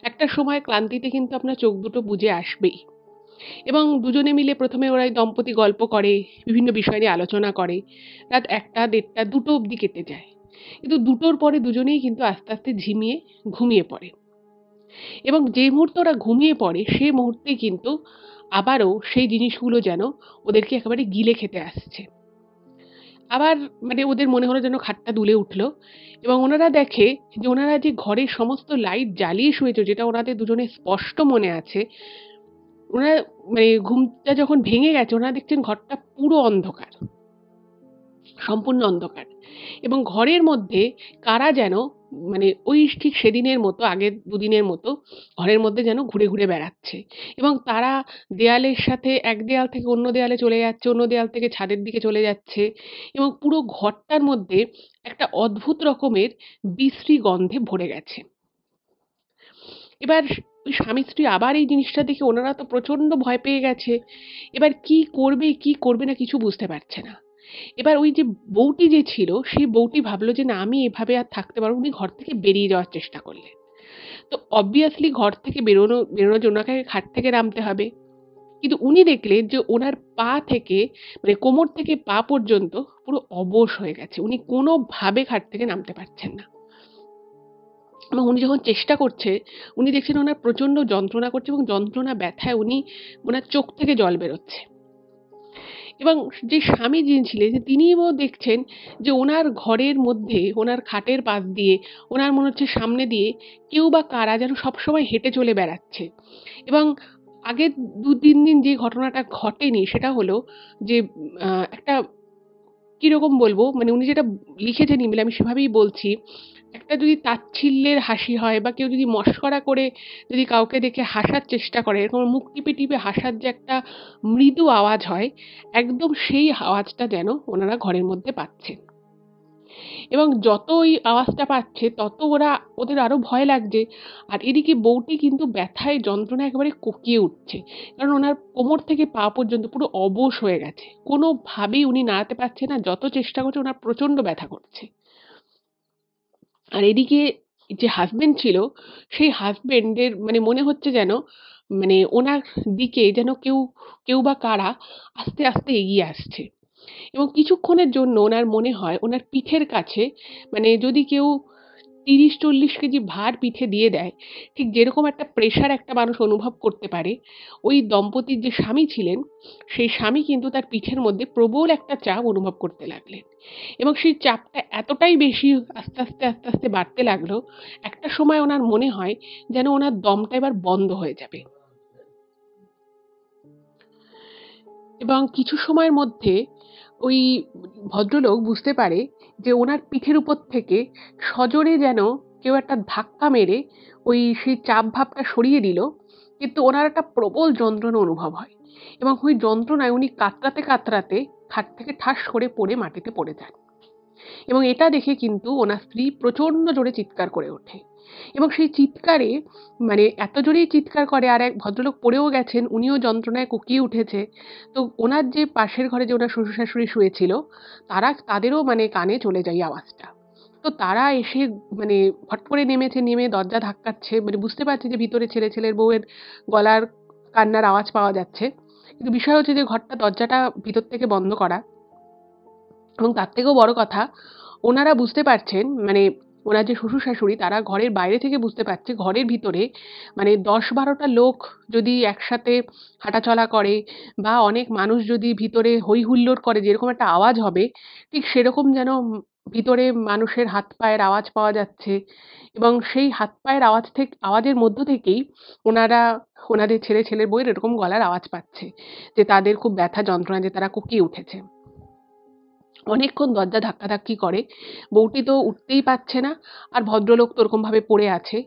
S1: একটা সময় ক্লান্তিতে কিন্তু আপনার চোখ দুটো বুজে আসবেই। এবং দুজনে মিলে ১ম এ ওরা এই দম্পতি গল্প করে, বিভিন্ন বিষয় নিয়ে আলোচনা করে। রাত ১টা, ১:৩০, ২টো অব্দি কেটে যায়। কিন্তু ২টোর পরে দুজনেই কিন্তু আস্তে, আস্তে ঝিমিয়ে ঘুমিয়ে পড়ে। এবং যে মুহূর্তে ওরা ঘুমিয়ে পড়ে সে মুহূর্তেই কিন্তু আবারও সেই জিনিসগুলো যেন ওদেরকে একেবারে গিলে খেতে আসছে। আবার মানে ওদের মনে হলো যেন খাটটা দুলে উঠল এবং ওনারা দেখে যে ওনারা যে ঘরের সমস্ত লাইট জ্বালিয়ে শুয়েছে, যেটা ওনাদের দুজনের স্পষ্ট মনে আছে, ওনারা মানে ঘুমটা যখন ভেঙে গেছে ওনারা দেখছেন ঘরটা পুরো অন্ধকার। সম্পূর্ণ অন্ধকার এবং ঘরের মধ্যে কারা যেন মানে ওই ঠিক সেদিনের মতো আগের দুদিনের মতো ঘরের মধ্যে যেন ঘুরে ঘুরে বেড়াচ্ছে এবং তারা দেয়ালের সাথে এক দেয়াল থেকে অন্য দেয়ালে চলে যাচ্ছে, অন্য দেয়াল থেকে ছাদের দিকে চলে যাচ্ছে এবং পুরো ঘরটার মধ্যে একটা অদ্ভুত রকমের বিশ্রী গন্ধে ভরে গেছে। এবার ওই স্বামী-স্ত্রী আবার এই জিনিসটা দেখে ওনারা তো প্রচণ্ড ভয় পেয়ে গেছে। এবার কি করবে, কি করবে না কিছু বুঝতে পারছে না। এবার ওই যে বউটি যে ছিল, সেই বউটি ভাবল যে, "না আমি এভাবে আর থাকতে পারব না।" উনি ঘর থেকে বেরিয়ে যাওয়ার চেষ্টা করলেন। তো obviously ঘর থেকে বেরোনোর জন্য ওনাকে খাট থেকে নামতে হবে। কিন্তু উনি দেখলেন যে ওনার পা থেকে মানে কোমর থেকে পা পর্যন্ত পুরো অবশ হয়ে গেছে। উনি কোনোভাবে খাট থেকে নামতে পারছেন না। এবং উনি যখন চেষ্টা করছে, উনি দেখছেন ওনার প্রচণ্ড যন্ত্রণা করছে এবং যন্ত্রণা ব্যথায় ওনার চোখ থেকে জল বেরোচ্ছে। এবং যে স্বামী যিনি ছিলেন তিনিও দেখছেন যে ওনার ঘরের মধ্যে ওনার খাটের পাশ দিয়ে ওনার মনে হচ্ছে সামনে দিয়ে কেউ বা কারা যেন সবসময় হেঁটে চলে বেড়াচ্ছে এবং আগের ২-৩ দিন যে ঘটনাটা ঘটেনি সেটা হলো যে একটা কিরকম বলবো মানে উনি যেটা লিখেছেন ইমেলে আমি সেভাবেই বলছি। একটা যদি তাচ্ছিল্যের হাসি হয় বা কেউ যদি মশকরা করে যদি কাউকে দেখে হাসার চেষ্টা করে, এরকম মুখ টিপে, টিপে হাসার যে একটা মৃদু আওয়াজ হয়, একদম সেই আওয়াজটা যেন ওনারা ঘরের মধ্যে পাচ্ছেন। এবং যত ওই আওয়াজটা পাচ্ছে তত ওদের আরো ভয় লাগছে। আর এদিকে বউটি কিন্তু ব্যথায় যন্ত্রণায় একেবারে কোকিয়ে উঠছে। কারণ ওনার কোমর থেকে পা পর্যন্ত পুরো অবশ হয়ে গেছে। কোনোভাবেই উনি নাড়াতে পারছে না। যত চেষ্টা করছে ওনার প্রচণ্ড ব্যথা করছে। আর এদিকে যে হাসব্যান্ড ছিল, সেই হাসব্যান্ডের মানে মনে হচ্ছে যেন মানে ওনার দিকে যেন কেউ বা কারা আস্তে, আস্তে এগিয়ে আসছে। এবং কিছুক্ষণের জন্য ওনার মনে হয় ওনার পিঠের কাছে মানে যদি কেউ 30-40 কেজি ভার পিঠে দিয়ে দেয়, ঠিক যেরকম একটা প্রেশার একটা মানুষ অনুভব করতে পারে, ওই দম্পতির যে স্বামী ছিলেন, সেই স্বামী কিন্তু তার পিঠের মধ্যে প্রবল একটা চাপ অনুভব করতে লাগলেন। এবং সেই চাপটা এতটাই বেশি আস্তে আস্তে বাড়তে লাগলো, একটা সময় ওনার মনে হয় যেন ওনার দমটা এবার বন্ধ হয়ে যাবে। এবং কিছু সময়ের মধ্যে ওই ভদ্রলোক বুঝতে পারে যে ওনার পিঠের উপর থেকে সজোরে যেন কেউ একটা ধাক্কা মেরে সেই চাপ ভাবটা সরিয়ে দিল, কিন্তু ওনার একটা প্রবল যন্ত্রণা অনুভব হয় এবং ওই যন্ত্রণায় উনি কাতরাতে কাতরাতে খাট থেকে ঠাস করে পড়ে মাটিতে পড়ে যান। এবং এটা দেখে কিন্তু ওনার স্ত্রী প্রচণ্ড জোরে চিৎকার করে ওঠে এবং সেই চিৎকারে এত জোরেই চিৎকার করে, আর এক ভদ্রলোক পড়েও গেছেন, উনিও যন্ত্রণায় কুঁকিয়ে উঠেছে। তো ওনার যে পাশের ঘরে যে ওনার শ্বশুর শাশুড়ি শুয়েছিল, তাদেরও কানে চলে যায় আওয়াজটা। তো তারা এসে মানে ফট করে নেমে দরজা ধাক্কাচ্ছে, বুঝতে পারছে যে ভিতরে ছেলের বউয়ের গলার কান্নার আওয়াজ পাওয়া যাচ্ছে। কিন্তু বিষয় হচ্ছে যে দরজাটা ভিতর থেকে বন্ধ করা। এবং তার থেকেও বড় কথা, ওনারা বুঝতে পারছেন, ওনার যে শ্বশুর-শাশুড়ি তারা ঘরের বাইরে থেকে বুঝতে পারছে ঘরের ভিতরে ১০-১২টা লোক যদি একসাথে হাঁটাচলা করে বা অনেক মানুষ যদি ভিতরে হৈ হুল্লোড় করে, যেরকম একটা আওয়াজ হবে, ঠিক সেরকম যেন ভিতরে মানুষের হাত পায়ের আওয়াজ পাওয়া যাচ্ছে। এবং সেই হাত পায়ের আওয়াজের মধ্য থেকেই ওনারা ওনাদের ছেলের বউয়ের এরকম গলার আওয়াজ পাচ্ছে যে তাদের খুব ব্যথা যন্ত্রণা, যে তারা কুঁকিয়ে উঠেছে। অনেকক্ষণ দরজা ধাক্কাধাক্কি করে। বউটি তো উঠতেই পারছে না, আর ভদ্রলোক তো ওরকমভাবে পড়ে আছে।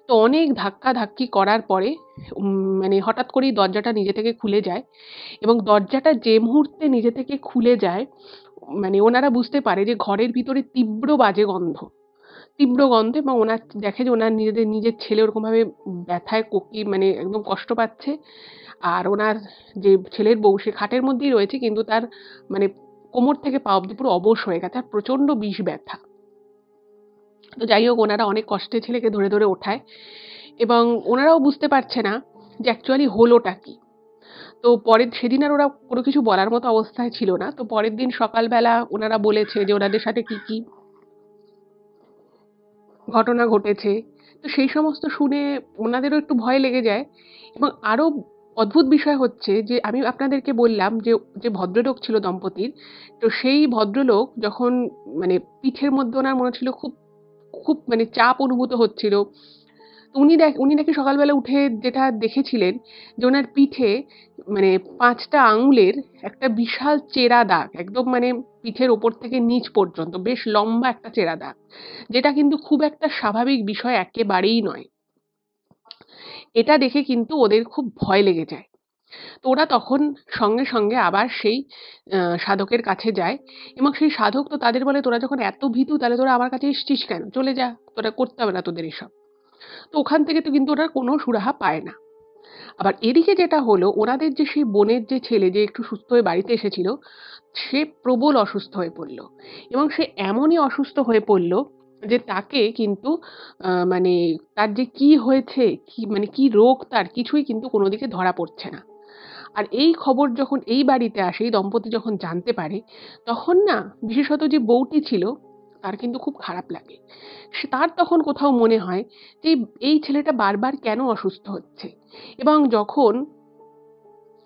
S1: তো অনেক ধাক্কাধাক্কি করার পরে হঠাৎ করেই দরজাটা নিজে থেকে খুলে যায় এবং দরজাটা যে মুহূর্তে নিজে থেকে খুলে যায়, ওনারা বুঝতে পারে যে ঘরের ভিতরে তীব্র বাজে গন্ধ। তীব্র গন্ধ, এবং দেখে যে ওনার নিজের ছেলে ওরকমভাবে ব্যথায় একদম কষ্ট পাচ্ছে। আর ওনার যে ছেলের বউ, সে খাটের মধ্যেই রয়েছে, কিন্তু তার মানে কোমর থেকে পা অব্দি পুরো অবশ হয়ে গেছে আর প্রচণ্ড বিষ ব্যথা। তো যাই হোক, ওনারা অনেক কষ্টে ছেলেকে ধরে ওঠায় এবং ওনারাও বুঝতে পারছে না যে অ্যাকচুয়ালি হলোটা কি। তো সেদিন আর ওরা কোনো কিছু বলার মতো অবস্থায় ছিল না। তো পরের দিন সকালবেলা ওনারা বলেছে যে ওনাদের সাথে কি ঘটনা ঘটেছে। তো সেই সমস্ত শুনে ওনাদেরও একটু ভয় লেগে যায়। এবং আরো অদ্ভুত বিষয় হচ্ছে যে আমি আপনাদেরকে বললাম যে ভদ্রলোক ছিল দম্পতির, তো সেই ভদ্রলোক যখন পিঠের মধ্যে ওনার মনে হচ্ছিল খুব খুব চাপ অনুভূত হচ্ছিল। তো উনি নাকি সকালবেলা উঠে যেটা দেখেছিলেন যে ওনার পিঠে ৫টা আঙুলের একটা বিশাল চেরা দাগ, একদম পিঠের ওপর থেকে নিচ পর্যন্ত বেশ লম্বা একটা চেরা দাগ, যেটা কিন্তু খুব একটা স্বাভাবিক বিষয় একেবারেই নয়। এটা দেখে কিন্তু ওদের খুব ভয় লেগে যায়। তো ওরা তখন সঙ্গে আবার সেই সাধকের কাছে যায় এবং সেই সাধক তো তাদের বলে, তোরা যখন এত ভীতু তাহলে তোরা আমার কাছে এসছিস কেন? চলে যা, তোরা করতে হবে না তোদের এসব। তো ওখান থেকে তো কিন্তু ওরা কোনো সুরাহা পায় না। আবার এদিকে যেটা হলো, ওনাদের যে সেই বোনের যে ছেলে যে একটু সুস্থ হয়ে বাড়িতে এসেছিল, সে প্রবল অসুস্থ হয়ে পড়ল এবং সে এমনই অসুস্থ হয়ে পড়ল যে তাকে কিন্তু তার যে কি হয়েছে, কি রোগ তার, কিছুই কিন্তু কোনো দিকে ধরা পড়ছে না। আর এই খবর যখন এই বাড়িতে আসে, এই দম্পতি যখন জানতে পারে, তখন না, বিশেষত যে বউটি ছিল তার কিন্তু খুব খারাপ লাগে। তার তখন কোথাও মনে হয় যে এই ছেলেটা বারবার কেন অসুস্থ হচ্ছে। এবং যখন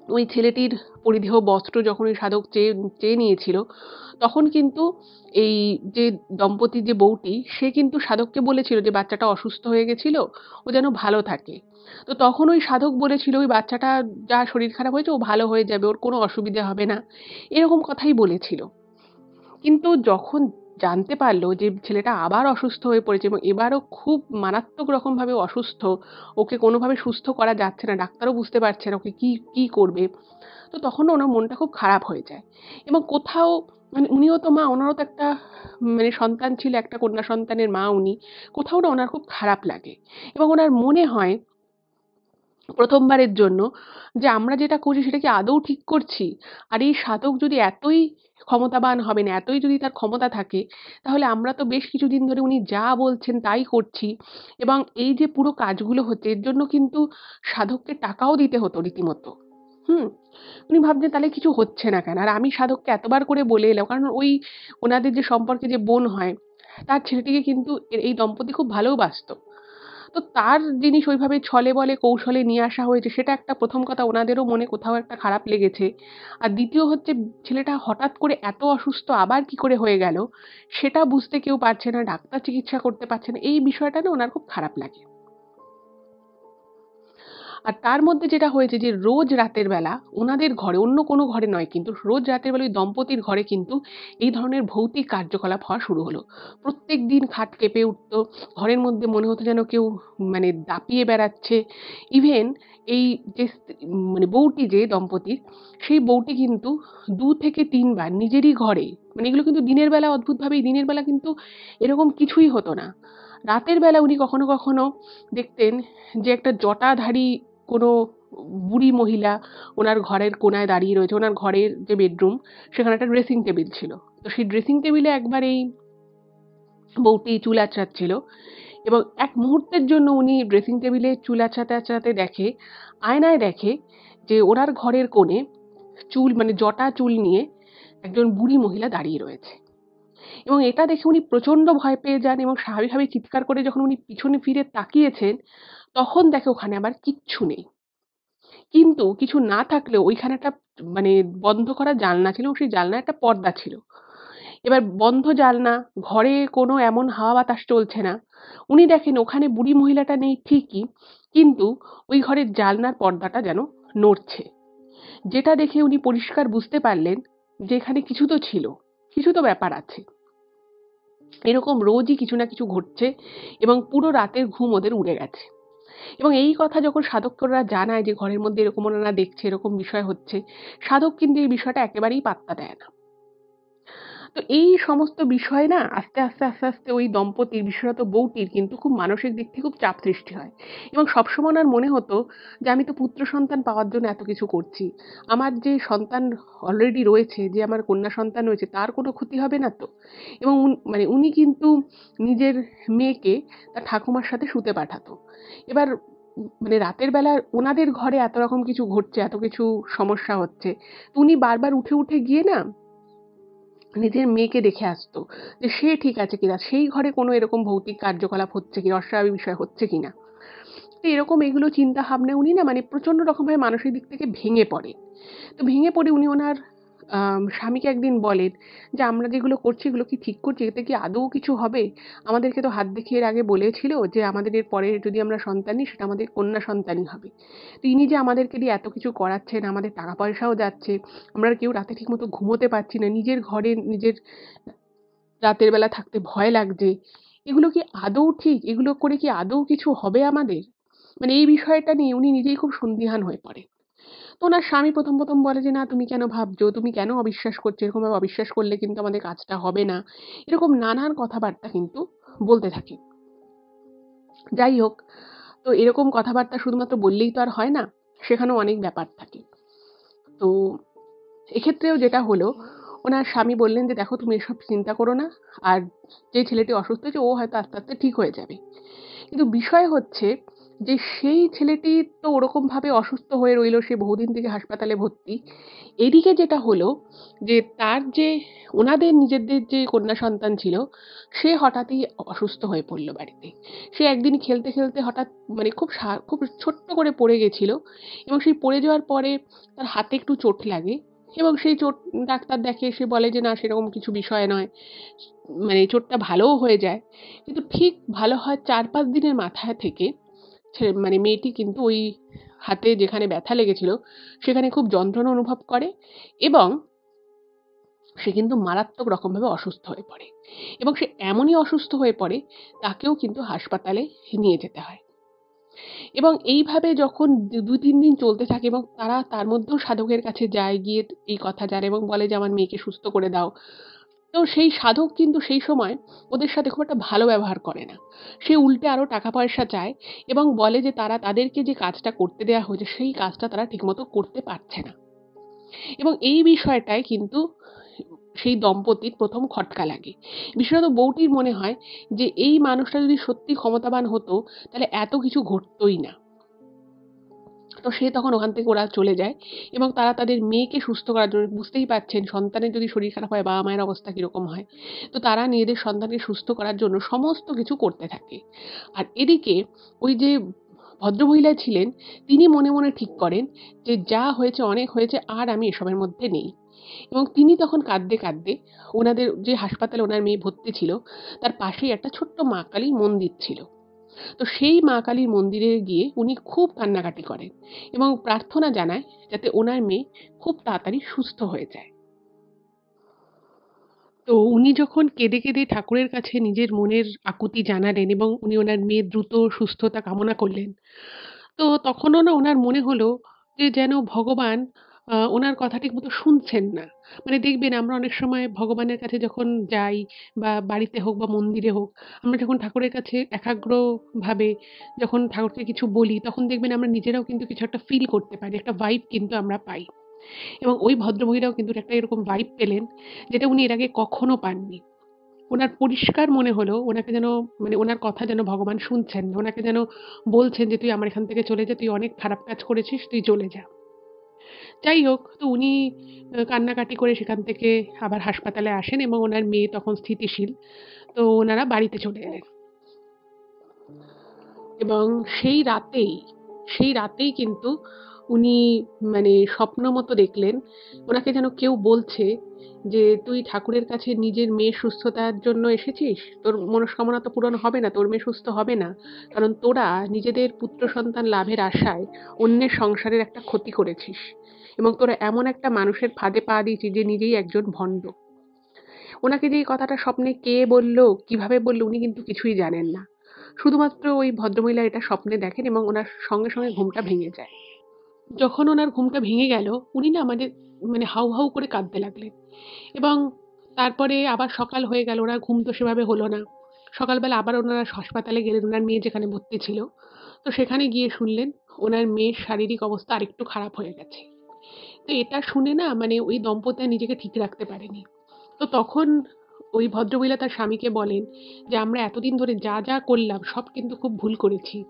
S1: ওই ছেলেটির পরিধেয় বস্ত্র যখন ওই সাধক চেয়ে নিয়েছিল, তখন কিন্তু এই যে দম্পতির যে বউটি, সে কিন্তু সাধককে বলেছিল যে বাচ্চাটা অসুস্থ হয়ে গেছিল, ও যেন ভালো থাকে। তো তখন ওই সাধক বলেছিল ওই বাচ্চাটা যা শরীর খারাপ হয়েছে ও ভালো হয়ে যাবে, ওর কোনো অসুবিধে হবে না, এরকম কথাই বলেছিল। কিন্তু যখন জানতে পারলো যে ছেলেটা আবার অসুস্থ হয়ে পড়েছে এবং এবারও খুব মারাত্মক রকমভাবে অসুস্থ, ওকে কোনোভাবে সুস্থ করা যাচ্ছে না, ডাক্তারও বুঝতে পারছে না ওকে কি করবে। তো তখন ওনার মনটা খুব খারাপ হয়ে যায় এবং কোথাও উনিও তো মা, ওনারও তো একটা সন্তান ছিল, একটা কন্যা সন্তানের মা উনি। কোথাও না ওনার খুব খারাপ লাগে এবং ওনার মনে হয় প্রথমবারের জন্য যে আমরা যেটা করছি সেটা কি আদৌ ঠিক করছি? আর এই সাধক যদি এতই ক্ষমতাবান হবেন, এতই যদি তার ক্ষমতা থাকে, তাহলে আমরা তো বেশ কিছুদিন ধরে উনি যা বলছেন তাই করছি এবং এই যে পুরো কাজগুলো হচ্ছে এর জন্য কিন্তু সাধককে টাকাও দিতে হতো রীতিমতো। হুম? উনি ভাবছেন তাহলে কিছু হচ্ছে না কেন? আর আমি সাধককে এতবার করে বলে এলাম, কারণ ওনাদের যে সম্পর্কে যে বোন হয়, তার ছেলেটিকে কিন্তু এই দম্পতি খুব ভালোবাসতো। তো তার জিনিস ওইভাবে ছলে বলে কৌশলে নিয়ে আসা হয়েছে, সেটা একটা প্রথম কথা ওনাদেরও মনে কোথাও একটা খারাপ লেগেছে। আর দ্বিতীয় হচ্ছে ছেলেটা হঠাৎ করে এত অসুস্থ আবার কি করে হয়ে গেল, সেটা বুঝতে কেউ পারছে না, ডাক্তার চিকিৎসা করতে পারছে না। এই বিষয়টা না ওনার খুব খারাপ লাগে। আর তার মধ্যে যেটা হয়েছে যে রোজ রাতের বেলা ওনাদের ঘরে, অন্য কোনো ঘরে নয় কিন্তু, রোজ রাতের বেলা ওই দম্পতির ঘরে কিন্তু এই ধরনের ভৌতিক কার্যকলাপ হওয়া শুরু হলো। প্রত্যেকদিন খাট কেঁপে উঠতো। ঘরের মধ্যে মনে হতো যেন কেউ মানে দাপিয়ে বেড়াচ্ছে। ইভেন এই যে মানে বউটি যে দম্পতির, সেই বউটি কিন্তু ২ থেকে ৩ বার নিজেরই ঘরে, মানে এগুলো কিন্তু দিনের বেলা অদ্ভুতভাবে, দিনের বেলা কিন্তু এরকম কিছুই হতো না। রাতের বেলা উনি কখনো, কখনো দেখতেন যে একটা জটাধারী কোনো বুড়ি মহিলা ওনার ঘরের কোনায় দাঁড়িয়ে রয়েছে। ওনার ঘরের যে বেডরুম, সেখানে একটা ড্রেসিং টেবিল ছিল। তো সেই ড্রেসিং টেবিলে একবার এই বউটি চুল আঁচড়াচ্ছিল এবং এক মুহূর্তের জন্য উনি ড্রেসিং টেবিলে চুল আঁচড়াতে, আঁচড়াতে দেখে, আয়নায় দেখে যে ওনার ঘরের কোণে চুল মানে জটা চুল নিয়ে একজন বুড়ি মহিলা দাঁড়িয়ে রয়েছে। এবং এটা দেখে উনি প্রচণ্ড ভয় পেয়ে যান এবং স্বাভাবিকভাবেই চিৎকার করে যখন উনি পিছনে ফিরে তাকিয়েছেন, তখন দেখে ওখানে আবার কিচ্ছু নেই। কিন্তু কিছু না থাকলেও ওইখানে একটা মানে বন্ধ করা জানলা ছিল এবং সেই জানলায় একটা পর্দা ছিল। এবার বন্ধ জানলা, ঘরে কোনো এমন হাওয়া বাতাস চলছে না। উনি দেখেন ওখানে বুড়ি মহিলাটা নেই ঠিকই, কিন্তু ওই ঘরের জানলার পর্দাটা যেন নড়ছে। যেটা দেখে উনি পরিষ্কার বুঝতে পারলেন যে এখানে কিছু তো ছিল, কিছু তো ব্যাপার আছে। এরকম রোজই কিছু না কিছু ঘটছে এবং পুরো রাতের ঘুম ওদের উড়ে গেছে। এবং এই কথা যখন সাধকরা জানায় যে ঘরের মধ্যে এরকম ওনারা দেখছে, এরকম বিষয় হচ্ছে, সাধক কিন্তু এই বিষয়টা একেবারেই পাত্তা দেয় না। তো এই সমস্ত বিষয় না আস্তে আস্তে ওই দম্পতির, বিশেষত বউটির কিন্তু খুব মানসিক দিক থেকে খুব চাপ সৃষ্টি হয়। এবং সবসময় ওনার মনে হতো যে আমি তো পুত্র সন্তান পাওয়ার জন্য এত কিছু করছি। আমার যে সন্তান অলরেডি রয়েছে, যে আমার কন্যা সন্তান রয়েছে, তার কোনো ক্ষতি হবে না তো? এবং মানে উনি কিন্তু নিজের মেয়েকে তার ঠাকুমার সাথে শুতে পাঠাতো। এবার মানে রাতের বেলা ওনাদের ঘরে এত রকম কিছু ঘটছে, এত কিছু সমস্যা হচ্ছে। তো উনি বারবার উঠে গিয়ে না নিজের মেয়েকে দেখে আসতো যে সে ঠিক আছে কিনা, সেই ঘরে কোনো এরকম ভৌতিক কার্যকলাপ হচ্ছে কিনা, অস্বাভাবিক বিষয় হচ্ছে কিনা। তো এরকম এগুলো চিন্তা ভাবনায় উনি না মানে প্রচন্ড রকমভাবে মানসিক দিক থেকে ভেঙে পড়েন। তো ভেঙে পড়ে উনি ওনার স্বামীকে একদিন বলেন যে আমরা যেগুলো করছি এগুলো কি ঠিক করছি? এতে কি আদৌ কিছু হবে? আমাদেরকে তো হাত দেখিয়ে এর আগে বলেছিল যে আমাদের এর পরে যদি আমরা সন্তান নিই সেটা আমাদের কন্যা সন্তানই হবে। তো ইনি যে আমাদেরকে দিয়ে এত কিছু করাচ্ছেন, আমাদের টাকা পয়সাও যাচ্ছে, আমরা কেউ রাতে ঠিকমতো ঘুমোতে পারছি না, নিজের ঘরে নিজের রাতের বেলা থাকতে ভয় লাগছে। এগুলো কি আদৌ ঠিক? এগুলো করে কি আদৌ কিছু হবে আমাদের? মানে এই বিষয়টা নিয়ে উনি নিজেই খুব সন্দিহান হয়ে পড়েন। তো উনার স্বামী ১ম বলে যে, "না তুমি কেন ভাবছো? তুমি কেন অবিশ্বাস করছো? এরকমভাবে অবিশ্বাস করলে কিন্তু আমাদের কাজটা হবে না।" এরকম নানান কথাবার্তা কিন্তু বলতে থাকে। যাই হোক, তো এরকম কথাবার্তা শুধুমাত্র বললেই তো আর হয় না। সেখানেও অনেক ব্যাপার থাকে। তো এক্ষেত্রেও যেটা হলো, ওনার স্বামী বললেন যে, "দেখো তুমি এসব চিন্তা করো না। আর যে ছেলেটি অসুস্থ হয়েছে ও হয়তো আস্তে আস্তে ঠিক হয়ে যাবে।" কিন্তু বিষয় হচ্ছে যে সেই ছেলেটি তো ওরকমভাবে অসুস্থ হয়ে রইল, সে বহুদিন থেকে হাসপাতালে ভর্তি। এদিকে যেটা হলো যে তার যে ওনাদের নিজেদের যে কন্যা সন্তান ছিল, সে হঠাৎই অসুস্থ হয়ে পড়ল বাড়িতে। সে একদিন খেলতে হঠাৎ মানে খুব ছোট্ট করে পড়ে গেছিল এবং সেই পড়ে যাওয়ার পরে তার হাতে একটু চোট লাগে এবং সেই চোট ডাক্তার দেখে, সে বলে যে, "না সেরকম কিছু বিষয় নয়।" মানে চোটটা ভালোও হয়ে যায়। কিন্তু ঠিক ভালো হওয়ার ৪-৫ দিনের মাথায় থেকে মানে মেয়েটি কিন্তু ওই হাতে যেখানে ব্যথা লেগেছিল সেখানে খুব যন্ত্রণা অনুভব করে এবং সে কিন্তু মারাত্মক রকমভাবে অসুস্থ হয়ে পড়ে এবং সে এমনই অসুস্থ হয়ে পড়ে তাকেও কিন্তু হাসপাতালে নিয়ে যেতে হয়। এবং এইভাবে যখন ২-৩ দিন চলতে থাকে এবং তারা তার মধ্যেও সাধকের কাছে যায়, গিয়ে এই কথা জানায় এবং বলে যে, "আমার মেয়েকে সুস্থ করে দাও।" তো সেই সাধক কিন্তু সেই সময় ওদের সাথে খুব একটা ভালো ব্যবহার করে না। সে উল্টে আরো টাকা পয়সা চায় এবং বলে যে তারা তাদেরকে যে কাজটা করতে দেয়া হয়েছে সেই কাজটা তারা ঠিকমতো করতে পারছে না। এবং এই বিষয়টায় কিন্তু সেই দম্পতির ১ম খটকা লাগে। বিশেষত বউটির মনে হয় যে এই মানুষটা যদি সত্যি ক্ষমতাবান হতো তাহলে এত কিছু ঘটতই না। তো সে তখন ওখান থেকে ওরা চলে যায় এবং তারা তাদের মেয়েকে সুস্থ করার জন্য, বুঝতেই পারছেন সন্তানের যদি শরীর খারাপ হয় বাবা মায়ের অবস্থা কীরকম হয়। তো তারা নিজেদের সন্তানকে সুস্থ করার জন্য সমস্ত কিছু করতে থাকে। আর এদিকে ওই যে ভদ্রমহিলা ছিলেন, তিনি মনে মনে ঠিক করেন যে যা হয়েছে অনেক হয়েছে, আর আমি এসবের মধ্যে নেই। এবং তিনি তখন কাঁদতে কাঁদতে, ওনাদের যে হাসপাতালে ওনার মেয়ে ভর্তি ছিল তার পাশেই একটা ছোট্ট মা কালীর মন্দির ছিল। তো সেই মা কালীর মন্দিরে গিয়ে উনি খুব কান্নাকাটি করেন এবং প্রার্থনা জানায় যাতে ওনার মেয়ে খুব তাড়াতাড়ি সুস্থ হয়ে যায়। তো উনি যখন কেঁদে কেঁদে ঠাকুরের কাছে নিজের মনের আকুতি জানালেন এবং উনি ওনার মেয়ের দ্রুত সুস্থতা কামনা করলেন, তো তখনও না ওনার মনে হলো যে যেন ভগবান ওনার কথা ঠিকমতো শুনছেন না। মানে দেখবেন আমরা অনেক সময় ভগবানের কাছে যখন যাই বা বাড়িতে হোক বা মন্দিরে হোক, আমরা যখন ঠাকুরের কাছে একাগ্রভাবে যখন ঠাকুরকে কিছু বলি, তখন দেখবেন আমরা নিজেরাও কিন্তু কিছু একটা ফিল করতে পারি। একটা ভাইব কিন্তু আমরা পাই। এবং ওই ভদ্রমহিলাও কিন্তু একটা এরকম ভাইব পেলেন, যেটা উনি এর আগে কখনো পাননি। উনার পরিষ্কার মনে হলো ওনাকে যেন, মানে ওনার কথা যেন ভগবান শুনছেন না। ওনাকে যেন বলছেন যে, "তুই আমার এখান থেকে চলে যা। তুই অনেক খারাপ কাজ করেছিস, তুই চলে যা।" যাই হোক, তো উনি কান্নাকাটি করে সেখান থেকে আবার হাসপাতালে আসেন এবং ওনার মেয়ে তখন স্থিতিশীল। তো ওনারা বাড়িতে চলে এলেন এবং সেই রাতেই কিন্তু উনি, মানে স্বপ্ন মতো দেখলেন, ওনাকে যেন কেউ বলছে যে, "তুই ঠাকুরের কাছে নিজের মেয়ের সুস্থতার জন্য এসেছিস? তোর মনস্কামনা তো পূরণ হবে না, তোর মেয়ে সুস্থ হবে না। কারণ তোরা নিজেদের পুত্র সন্তান লাভের আশায় অন্যের সংসারের একটা ক্ষতি করেছিস এবং তোরা এমন একটা মানুষের ফাঁদে পা দিয়েছিস যে নিজেই একজন ভণ্ড।" ওনাকে যে এই কথাটা স্বপ্নে কে বলল, কিভাবে বলল, উনি কিন্তু কিছুই জানেন না। শুধুমাত্র ওই ভদ্রমহিলা এটা স্বপ্নে দেখেন এবং ওনার সঙ্গে সঙ্গে ঘুমটা ভেঙে যায়। যখন ওনার ঘুমটা ভেঙে গেল, উনি না মানে হাউ হাউ করে কাঁদতে লাগলেন এবং তারপরে আবার সকাল হয়ে গেল, ওনার ঘুম তো সেভাবে হলো না। সকালবেলা আবার ওনারা হাসপাতালে গেলেন, ওনার মেয়ে যেখানে ভর্তি ছিল। তো সেখানে গিয়ে শুনলেন ওনার মেয়ের শারীরিক অবস্থা আরেকটু খারাপ হয়ে গেছে। তো এটা শুনে না, মানে ওই দম্পতি আর নিজেকে ঠিক রাখতে পারেনি। তো তখন ওই ভদ্রমহিলা তার স্বামীকে বলেন যে, "আমরা এতদিন ধরে যা যা করলাম সব কিন্তু খুব ভুল করেছি।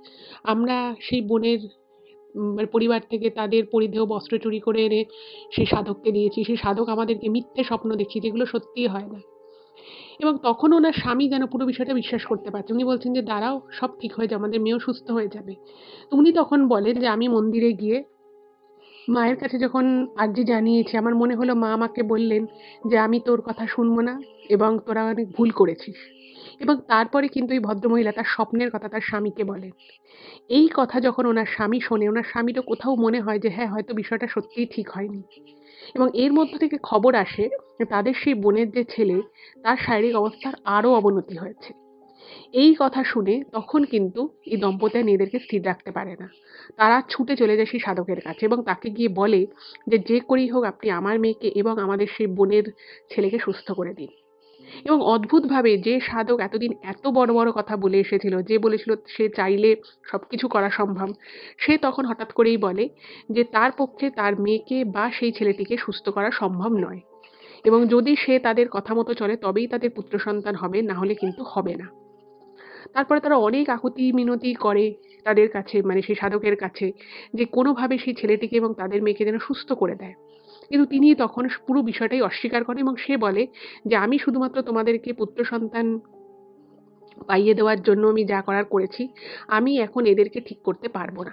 S1: আমরা সেই বোনের মানে পরিবার থেকে তাদের পরিধেয় বস্ত্র চুরি করে এনে সেই সাধককে দিয়েছি। সেই সাধক আমাদেরকে মিথ্যে স্বপ্ন দেখিয়েছে, যেগুলো সত্যিই হয় না।" এবং তখন ওনার স্বামী যেন পুরো বিষয়টা বিশ্বাস করতে পারছেন। উনি বলছেন যে, "দাঁড়াও, সব ঠিক হয়ে যাবে, আমাদের মেয়েও সুস্থ হয়ে যাবে।" তো উনি তখন বলেন যে, "আমি মন্দিরে গিয়ে মায়ের কাছে যখন আর্জি জানিয়েছি, আমার মনে হলো মা আমাকে বললেন যে, 'আমি তোর কথা শুনবো না এবং তোরা অনেক ভুল করেছিস।' এবং তারপরে কিন্তু এই ভদ্রমহিলা তার স্বপ্নের কথা তার স্বামীকে বলেন। এই কথা যখন ওনার স্বামী শোনে, ওনার স্বামীরও কোথাও মনে হয় যে হ্যাঁ, হয়তো বিষয়টা সত্যিই ঠিক হয়নি। এবং এর মধ্য থেকে খবর আসে যে তাদের সেই বোনের যে ছেলে, তার শারীরিক অবস্থার আরো অবনতি হয়েছে। এই কথা শুনে তখন কিন্তু এই দম্পতি আর নিজেদেরকে স্থির রাখতে পারে না। তারা ছুটে চলে যায় সেই সাধকের কাছে এবং তাকে গিয়ে বলে যে, "যে করেই হোক আপনি আমার মেয়েকে এবং আমাদের সেই বোনের ছেলেকে সুস্থ করে দিন।" এবং অদ্ভুতভাবে যে সাধক এতদিন এত বড় বড় কথা বলে এসেছিল, যে বলেছিল সে চাইলে সবকিছু করা সম্ভব, সে তখন হঠাৎ করেই বলে যে তার পক্ষে তার মেয়েকে বা সেই ছেলেটিকে সুস্থ করা সম্ভব নয় এবং যদি সে তাদের কথা মতো চলে তবেই তাদের পুত্র সন্তান হবে, না হলে কিন্তু হবে না। তারপরে তারা অনেক আকুতি মিনতি করে তাদের কাছে, মানে সেই সাধকের কাছে, যে কোনোভাবে সেই ছেলেটিকে এবং তাদের মেয়েকে যেন সুস্থ করে দেয়। কিন্তু তিনি তখন পুরো বিষয়টাই অস্বীকার করেন এবং সে বলে যে, "আমি শুধুমাত্র তোমাদেরকে পুত্র সন্তান পাইয়ে দেওয়ার জন্য আমি যা করার করেছি। আমি এখন এদেরকে ঠিক করতে পারব না।"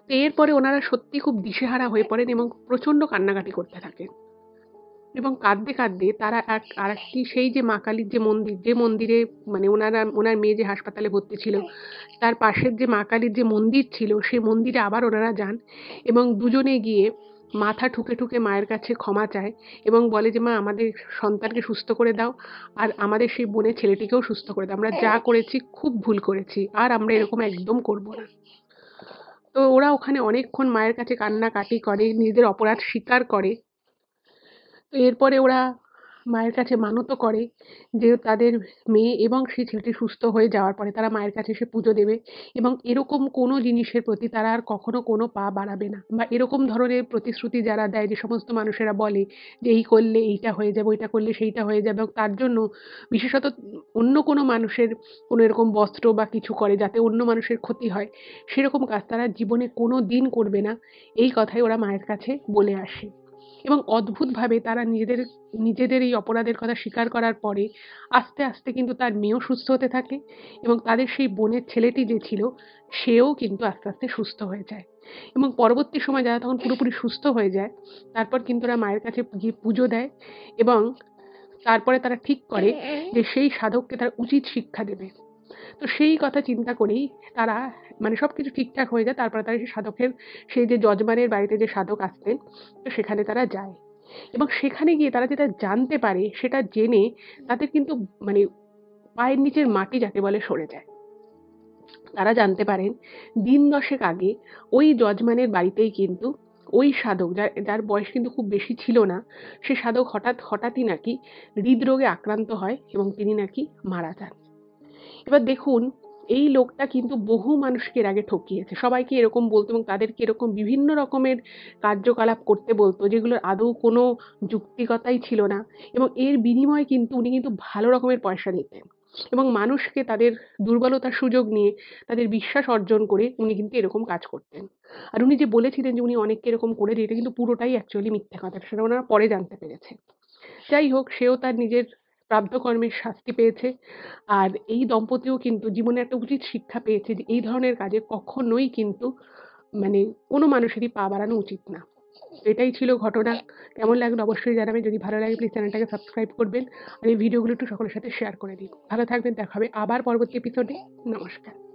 S1: তো এরপরে ওনারা সত্যি খুব দিশেহারা হয়ে পড়েন এবং প্রচণ্ড কান্নাকাটি করতে থাকেন। এবং কাঁদতে কাঁদতে তারা আরেকটি সেই যে মা কালীর যে মন্দির, যে মন্দিরে, মানে ওনার মেয়ে যে হাসপাতালে ভর্তি ছিল, তার পাশের যে মা কালীর যে মন্দির ছিল, সেই মন্দিরে আবার ওনারা যান এবং দুজনে গিয়ে মাথা ঠুকে ঠুকে মায়ের কাছে ক্ষমা চায় এবং বলে যে, "মা, আমাদের সন্তানকে সুস্থ করে দাও আর আমাদের সেই বোনের ছেলেটিকেও সুস্থ করে দাও। আমরা যা করেছি খুব ভুল করেছি। আর আমরা এরকম একদম করব না।" তো ওরা ওখানে অনেকক্ষণ মায়ের কাছে কান্নাকাটি করে, নিজেদের অপরাধ স্বীকার করে। তো এরপরে ওরা মায়ের কাছে মানতও করে যে তাদের মেয়ে এবং সেই ছেলেটি সুস্থ হয়ে যাওয়ার পরে তারা মায়ের কাছে এসে পুজো দেবে এবং এরকম কোনো জিনিসের প্রতি তারা আর কখনো কোনো পা বাড়াবে না, বা এরকম ধরনের প্রতিশ্রুতি যারা দেয়, যে সমস্ত মানুষেরা বলে যে এই করলে এইটা হয়ে যাবে, ওইটা করলে সেইটা হয়ে যাবে, এবং তার জন্য বিশেষত অন্য কোনো মানুষের কোনো এরকম বস্ত্র বা কিছু করে যাতে অন্য মানুষের ক্ষতি হয়, সেরকম কাজ তারা জীবনে কোনো দিন করবে না, এই কথাই ওরা মায়ের কাছে বলে আসে। এবং অদ্ভুতভাবে তারা নিজেদের নিজেদের এই অপরাধের কথা স্বীকার করার পরে আস্তে আস্তে কিন্তু তার মেয়েও সুস্থ হতে থাকে এবং তাদের সেই বোনের ছেলেটি যে ছিল সেও কিন্তু আস্তে আস্তে সুস্থ হয়ে যায়। এবং পরবর্তী সময় যারা তখন পুরোপুরি সুস্থ হয়ে যায়, তারপর কিন্তু ওরা মায়ের কাছে গিয়ে পুজো দেয় এবং তারপরে তারা ঠিক করে যে সেই সাধককে তারা উচিত শিক্ষা দেবে। তো সেই কথা চিন্তা করেই তারা, মানে সবকিছু ঠিকঠাক হয়ে যায়, তারপরে তারা সেই সাধকের, সেই যে যজমানের বাড়িতে যে সাধক আসতেন, তো সেখানে তারা যায় এবং সেখানে গিয়ে তারা যেটা জানতে পারে সেটা জেনে তাদের কিন্তু মানে পায়ের নিচের মাটি যাকে বলে সরে যায়। তারা জানতে পারেন দিন 10 আগে ওই যজমানের বাড়িতেই কিন্তু ওই সাধক, যার বয়স কিন্তু খুব বেশি ছিল না, সে সাধক হঠাৎই নাকি হৃদরোগে আক্রান্ত হয় এবং তিনি নাকি মারা যান। এবার দেখুন, এই লোকটা কিন্তু বহু মানুষকে এর আগে ঠকিয়েছে। সবাইকে এরকম বলতো এবং তাদেরকে এরকম বিভিন্ন রকমের কার্যকলাপ করতে বলতো, যেগুলোর আদৌ কোনো যুক্তিকতাই ছিল না, এবং এর বিনিময়ে কিন্তু উনি কিন্তু ভালো রকমের পয়সা নিতেন এবং মানুষকে তাদের দুর্বলতার সুযোগ নিয়ে তাদের বিশ্বাস অর্জন করে উনি কিন্তু এরকম কাজ করতেন। আর উনি যে বলেছিলেন যে উনি অনেককে এরকম করে দিয়ে, এটা কিন্তু পুরোটাই অ্যাকচুয়ালি মিথ্যে কথা। সেটা ওনারা পরে জানতে পেরেছে। যাই হোক, সেও তার নিজের প্রাপ্ত কর্মের শাস্তি পেয়েছে। আর এই দম্পতিও কিন্তু জীবনে একটা উচিত শিক্ষা পেয়েছে যে এই ধরনের কাজে কখনোই কিন্তু মানে কোনো মানুষেরই পা বাড়ানো উচিত না। তো এটাই ছিল ঘটনা। কেমন লাগলো অবশ্যই জানাবেন। যদি ভালো লাগে প্লিজ চ্যানেলটাকে সাবস্ক্রাইব করবেন আর এই ভিডিওগুলো একটু সকলের সাথে শেয়ার করে দিন। ভালো থাকবেন, দেখা হবে আবার পরবর্তী এপিসোডে। নমস্কার।